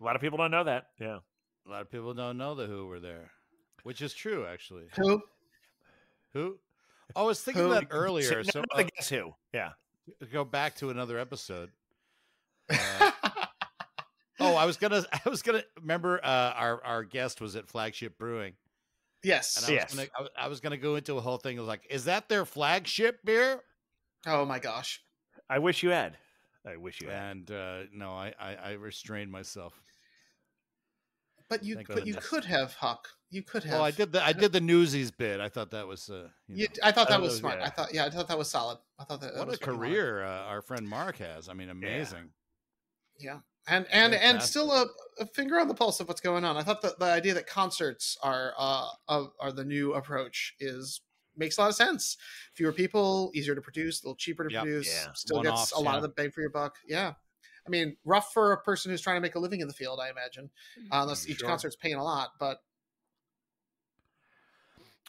A lot of people don't know that. Yeah. A lot of people don't know the Who were there, which is true, actually. Who? Who? Oh, I was thinking Who? that earlier. So I guess who? Yeah. go back to another episode. I was gonna remember our guest was at Flagship Brewing. Yes. And I was gonna go into a whole thing. I was like, is that their flagship beer? Oh my gosh. I wish you had. And no, I restrained myself. But you Thank but you goodness. could have, Huck. You could have. Well, I did the Newsies bit. I thought that was I thought that Oh, was smart. yeah. I thought that was solid. I thought that what was a fucking career our friend Mark has. I mean, amazing. Yeah. And still a finger on the pulse of what's going on. I thought the idea that concerts are the new approach makes a lot of sense. Fewer people, easier to produce, a little cheaper to Yep. produce, Yeah. still gets One-offs, a lot yeah. of the bang for your buck. Yeah. I mean, rough for a person who's trying to make a living in the field, I imagine. Unless each Sure. concert's paying a lot, but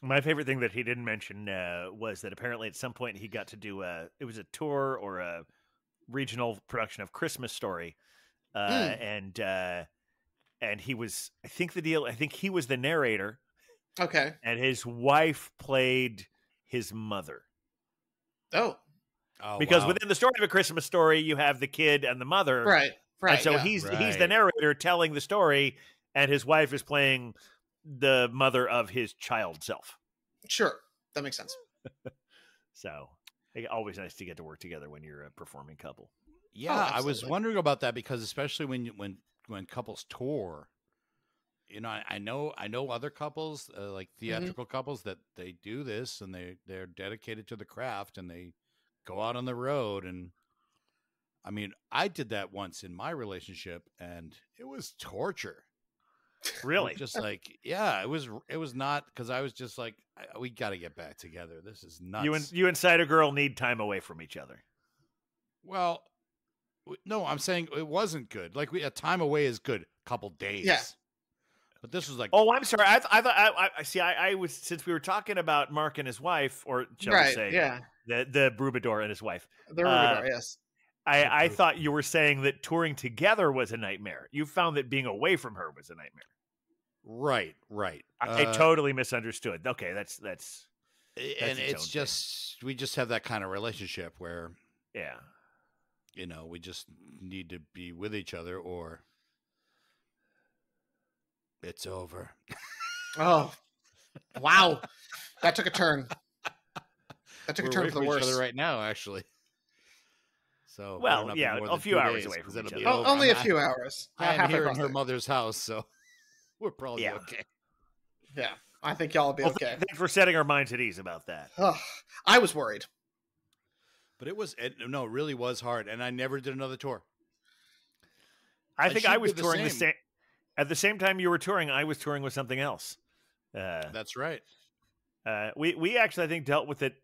My favorite thing that he didn't mention was that apparently at some point he got to do it was a tour or a regional production of Christmas Story, and he was I think he was the narrator, okay. and his wife played his mother. Oh, Because wow. within the story of A Christmas Story, you have the kid and the mother, right. and so yeah. he's the Right. narrator telling the story, and his wife is playing the mother of his child self. Sure. That makes sense. So always nice to get to work together when you're a performing couple. Yeah, Oh, I was absolutely. wondering about that because especially when couples tour, I know other couples like theatrical couples that they do this and they're dedicated to the craft and they go out on the road. And I mean, I did that once in my relationship and it was torture. Really? Just like, yeah, it was not because I was just like, we got to get back together. This is nuts. You and Cider Girl need time away from each other. Well, no, I'm saying it wasn't good. Like a time away is good, couple days. Yeah. But this was like, Oh, I'm sorry. I thought I see. I was since we were talking about Mark and his wife, or shall we Right. say, Yeah. the Brubador and his wife. The Rubidor, yes. I thought you were saying that touring together was a nightmare. You found that being away from her was a nightmare. right. I totally misunderstood. Okay, that's and its own it's thing. just we just have that kind of relationship where yeah. we just need to be with each other or it's over. Oh, wow. That took a turn. That took We're a turn away for the from each worse. other right now, actually. So Well, better not be yeah, more a than few 2 hours days, away 'cause from it'll each be other. over. Only a I'm- few hours. I am Halfway here in across her the- mother's house, so we're probably Yeah. okay. Yeah, I think y'all will be Well, okay. thanks for setting our minds at ease about that. Ugh, I was worried. But it really was hard, and I never did another tour. I think should I do was the touring the same. same at the same time you were touring. I was touring with something else. That's right. We actually I think dealt with it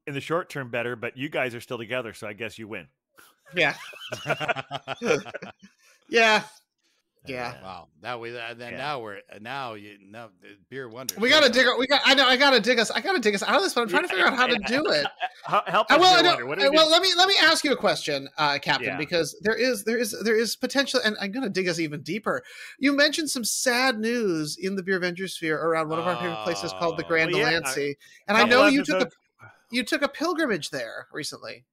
in the short term better, but you guys are still together, so I guess you win. Yeah, yeah, yeah. Wow. Now beer wonders. We gotta dig. I gotta dig us. I gotta dig us out of this. But I'm trying to figure out how to do it. Help I us, will. I Beer Wonder. What do we well, do? let me ask you a question, Captain, Yeah. because there is potential, and I'm going to dig us even deeper. You mentioned some sad news in the Beer Avengers sphere around one of our favorite places called the Grand Well, yeah. Delancey, and I Couple know episodes- you took a pilgrimage there recently.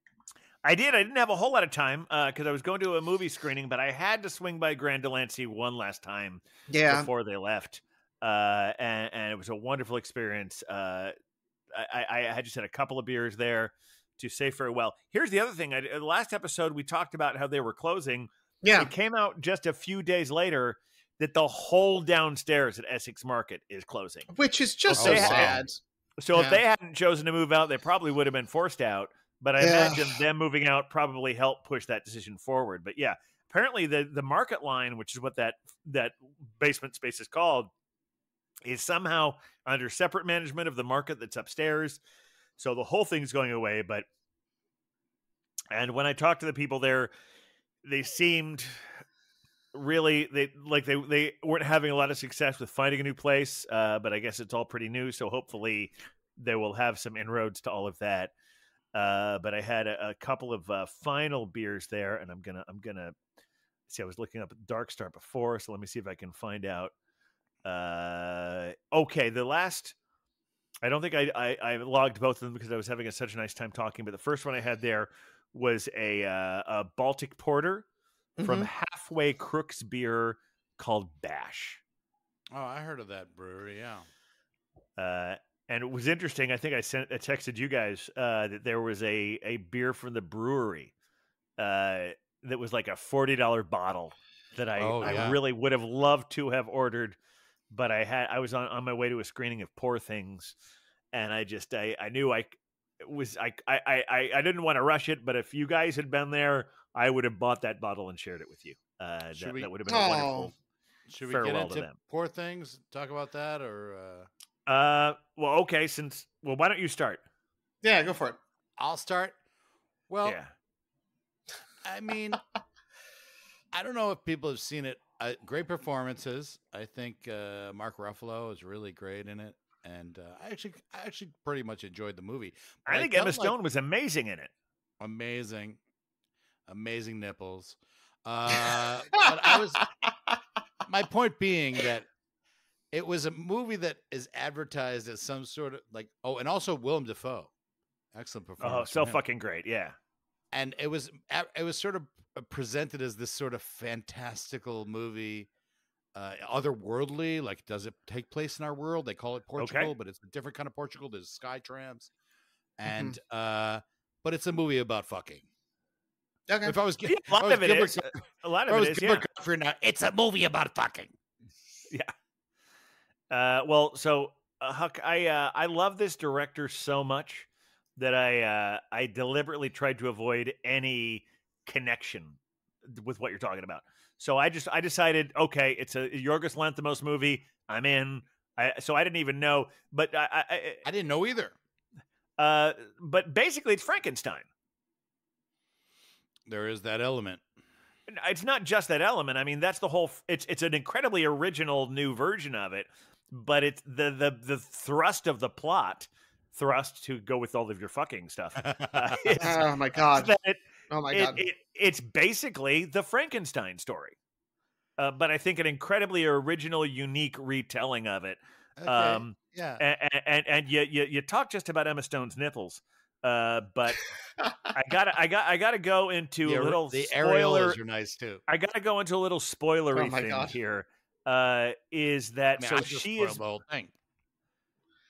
I did. I didn't have a whole lot of time because I was going to a movie screening, but I had to swing by Grand Delancey one last time Yeah, before they left, and it was a wonderful experience. I just had a couple of beers there to say farewell. Here's the other thing. The last episode, we talked about how they were closing. yeah. It came out just a few days later that the whole downstairs at Essex Market is closing. Which is just Oh, so wow. sad. So if Yeah. they hadn't chosen to move out, they probably would have been forced out. But I Yeah. imagine them moving out probably helped push that decision forward. But yeah, apparently the market line, which is what that basement space is called, is somehow under separate management of the market that's upstairs. So the whole thing's going away. And when I talked to the people there, they seemed really they weren't having a lot of success with finding a new place. But I guess it's all pretty new, so hopefully they will have some inroads to all of that. But I had a couple of final beers there, and I'm gonna see. I was looking up Dark Star before, so let me see if I can find out. Okay, the last. I don't think I logged both of them because I was having such a nice time talking. But the first one I had there was a Baltic Porter from Halfway Crooks Beer called Bash. Oh, I heard of that brewery. Yeah. And it was interesting. I think I texted you guys that there was a beer from the brewery that was like a $40 bottle that I really would have loved to have ordered, but I was on my way to a screening of Poor Things, and I knew I didn't want to rush it, but if you guys had been there, I would have bought that bottle and shared it with you. That would have been a wonderful. Should we get into Poor Things? Talk about that, or? Well, okay. Why don't you start? Yeah, go for it. I'll start. Well, yeah. I mean, I don't know if people have seen it. Great performances. I think Mark Ruffalo is really great in it, and I actually pretty much enjoyed the movie. But I think Emma Stone was amazing in it. Amazing nipples. But I was. My point being that it was a movie that is advertised as some sort of like, and also Willem Dafoe, excellent performance. Oh, so fucking great, yeah. And it was sort of presented as this sort of fantastical movie, otherworldly. Like, does it take place in our world? They call it Portugal, but it's a different kind of Portugal. There's sky trams, and but it's a movie about fucking. Okay. If I was a lot of it is. A lot of it is. Yeah. Now, it's a movie about fucking. Yeah. Well, so Huck, I love this director so much that I deliberately tried to avoid any connection with what you're talking about. So I decided, okay, it's a Yorgos Lanthimos movie. I'm in. So I didn't even know, but I didn't know either. But basically, it's Frankenstein. There is that element. It's not just that element. I mean, that's the whole. It's an incredibly original new version of it, but it's the thrust of the plot. Thrust to go with all of your fucking stuff. Oh my god! It's basically the Frankenstein story, but I think an incredibly original, unique retelling of it. Okay. Yeah, and you talk just about Emma Stone's nipples. But I gotta go into a little the spoiler. areolas are nice too. I gotta go into a little spoilery thing here. Is that so? She is the whole thing.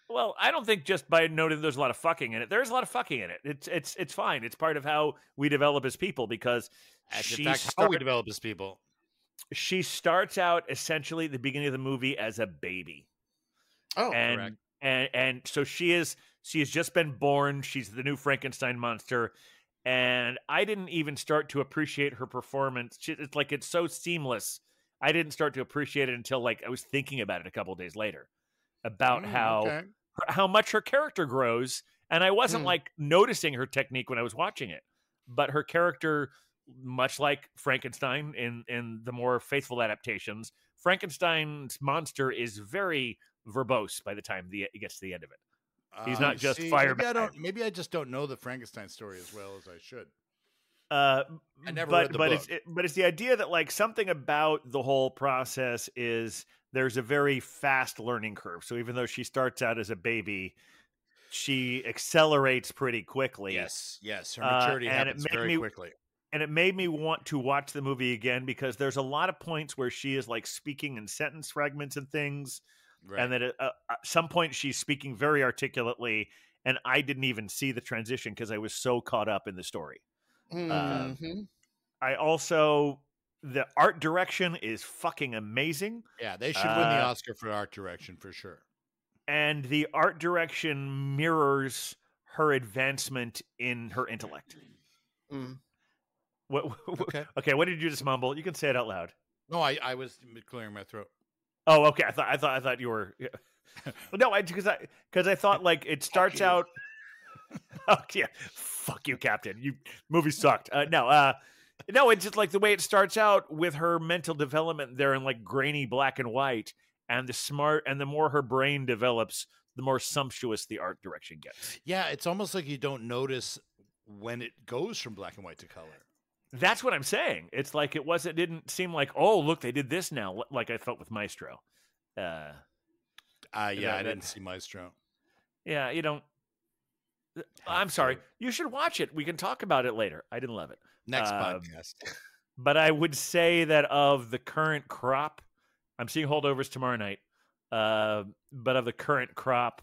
Well, I don't think just by noting there's a lot of fucking in it. There's a lot of fucking in it. It's fine. It's part of how we develop as people because how we develop as people. She starts out essentially at the beginning of the movie as a baby. Oh, correct. And so she has just been born. She's the new Frankenstein monster. And I didn't even start to appreciate her performance. It's so seamless. I didn't start to appreciate it until I was thinking about it a couple of days later about how much her character grows. And I wasn't noticing her technique when I was watching it, but her character, much like Frankenstein in the more faithful adaptations, Frankenstein's monster is very verbose by the time it gets to the end of it. He's not just fire. Maybe I just don't know the Frankenstein story as well as I should. I never read the book. It's the idea that something about the whole process is there's a very fast learning curve. So even though she starts out as a baby, she accelerates pretty quickly. Yes, her maturity happens very quickly. And it made me want to watch the movie again because there's a lot of points where she is speaking in sentence fragments and things. Right. And that at some point she's speaking very articulately, and I didn't even see the transition because I was so caught up in the story. I also, the art direction is fucking amazing. Yeah, they should win the Oscar for art direction for sure. and the art direction mirrors her advancement in her intellect. Mm. What? Okay. Okay. What did you just mumble? You can say it out loud. No, I was clearing my throat. Oh, okay. I thought you were. Yeah. Well, no, because I thought like it starts you. out. Oh yeah, fuck you, Captain. You movie sucked. No, it's just like the way it starts out with her mental development there in like grainy black and white, and the more her brain develops, the more sumptuous the art direction gets. Yeah, it's almost like you don't notice when it goes from black and white to color. That's what I'm saying. It's like it didn't seem like, oh, look, they did this now, like I felt with Maestro. Yeah, I didn't see Maestro. Yeah, you don't. I'm sorry. You should watch it. We can talk about it later. I didn't love it. Next podcast. But I would say that of the current crop, I'm seeing Holdovers tomorrow night. But of the current crop,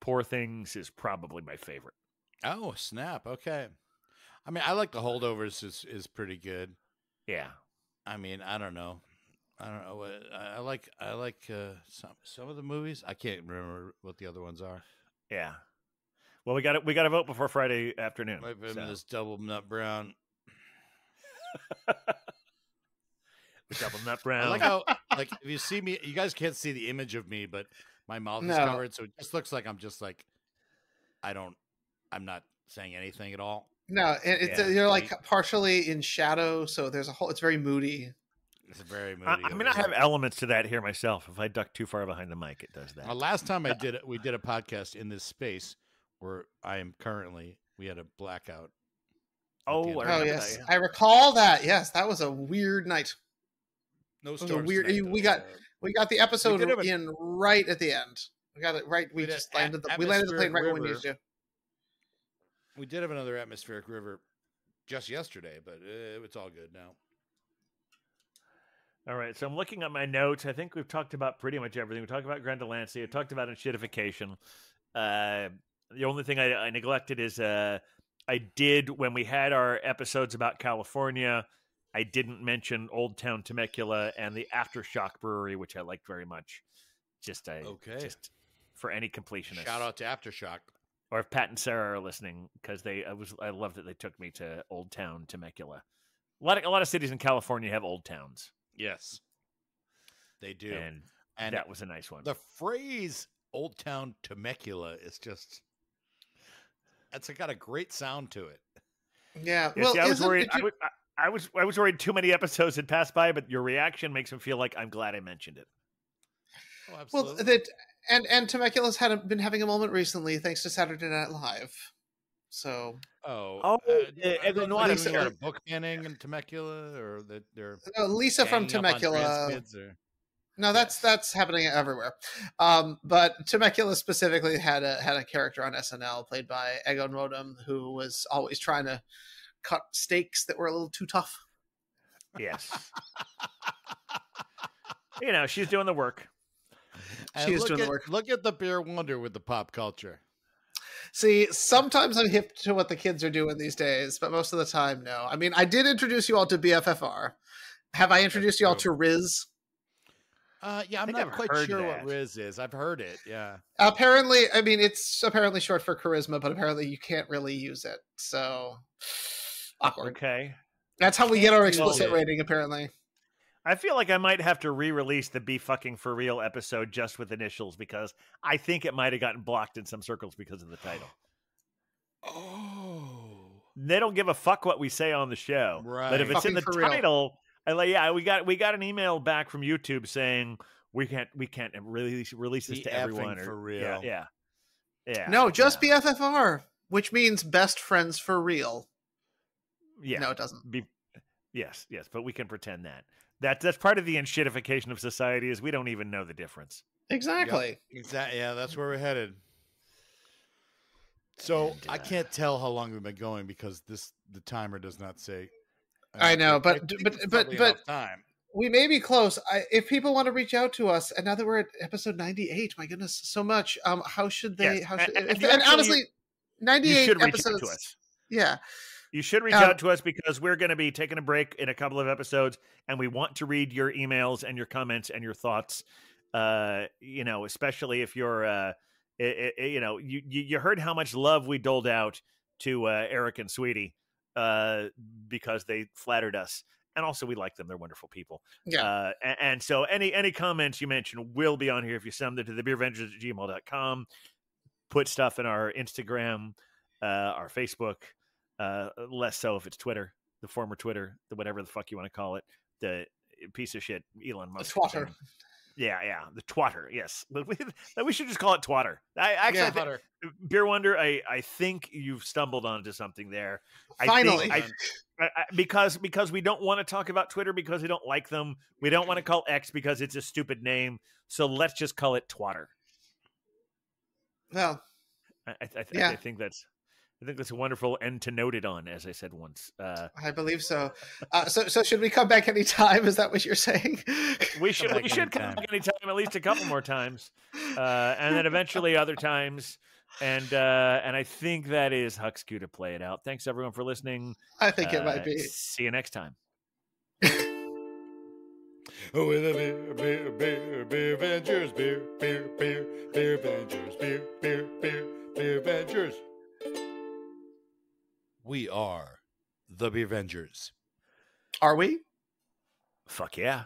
Poor Things is probably my favorite. Oh, snap. Okay. I mean, I like the Holdovers is pretty good. Yeah. I mean, I don't know. I like some of the movies. I can't remember what the other ones are. Yeah. Well, we got to vote before Friday afternoon. I've been this double nut brown. The double nut brown. I like how, like, if you see me, you guys can't see the image of me, but my mouth is covered, so it just looks like I'm just like, I'm not saying anything at all. No, you're like partially in shadow, so it's very moody. It's very moody. I mean, I have elements to that here myself. If I duck too far behind the mic, it does that. Last time we did a podcast in this space where I am currently. We had a blackout. Oh yes, I recall that. Yes, that was a weird night. No it was a storms weird. tonight, We got the episode in right at the end. We got it right. We just landed the plane right when we needed to. We did have another atmospheric river just yesterday, but it's all good now. All right, so I'm looking at my notes. I think we've talked about pretty much everything. We talked about Grand Delancey. I talked about Enshittification. The only thing I neglected is I did, when we had our episodes about California, I didn't mention Old Town Temecula and the Aftershock Brewery, which I liked very much. Just for any completionist. Shout out to Aftershock. Or if Pat and Sarah are listening, because I love that they took me to Old Town Temecula. A lot of cities in California have old towns. Yes, they do, and that was a nice one. The phrase "Old Town Temecula" is it's got a great sound to it. Yeah, well, I was worried. I was worried too many episodes had passed by, but your reaction makes me feel like I'm glad I mentioned it. Oh, absolutely. Well, and Temecula's been having a moment recently, thanks to Saturday Night Live. So, everyone knows they're a book banning in Temecula, or that they're Lisa from Temecula. No, that's happening everywhere. But Temecula specifically had a character on SNL played by Egon Rodham, who was always trying to cut steaks that were a little too tough. Yes. She's doing the work. She's doing the work. Look at the beer wonder with the pop culture. See, sometimes I'm hip to what the kids are doing these days, but most of the time, no. I mean, I did introduce you all to BFFR. Have I introduced you all to Riz? Yeah, I'm not quite sure what Riz is. I've heard it, yeah. Apparently, I mean, it's apparently short for charisma, but apparently you can't really use it. So, awkward. Okay. That's how we get our explicit rating, apparently. I feel like I might have to re-release the Be Fucking For Real episode just with initials, because I think it might have gotten blocked in some circles because of the title. Oh. They don't give a fuck what we say on the show. Right. But if it's in the title, we got an email back from YouTube saying we can't release this to everyone. For real. Yeah. No, just BFFR, which means best friends for real. Yeah. No, it doesn't. Yes, but we can pretend that. That's part of the enshittification of society, is we don't even know the difference. Exactly. Yep. Exactly. Yeah, that's where we're headed. So I can't tell how long we've been going because the timer does not say. I know, but time. We may be close. If people want to reach out to us, and now that we're at episode 98, my goodness, so much. How should they? Yes. And honestly, 98 episodes. To us. Yeah. You should reach out to us because we're going to be taking a break in a couple of episodes, and we want to read your emails and your comments and your thoughts. especially if you're, you heard how much love we doled out to Eric and Sweetie because they flattered us. And also, we like them; they're wonderful people. Yeah. And so, any comments you mention will be on here if you send them to thebeervengers@gmail.com. Put stuff in our Instagram, our Facebook. Less so if it's Twitter, the former Twitter, the whatever the fuck you want to call it, the piece of shit Elon Musk. Twatter. Thing. Yeah, the twatter. Yes, we should just call it twatter. Twatter. Beer Wonder, I think you've stumbled onto something there. Finally, because we don't want to talk about Twitter because we don't like them. We don't want to call X because it's a stupid name. So let's just call it twatter. Well, I think that's a wonderful end to note it on, as I said once. I believe so. So should we come back anytime? Is that what you're saying? We should come back anytime, at least a couple more times, and then eventually other times. And I think that is Huck's cue to play it out. Thanks everyone for listening. I think it might be. See you next time. With a beer Avengers, beer Avengers, beer Avengers. We are the Beer Avengers. Are we? Fuck yeah.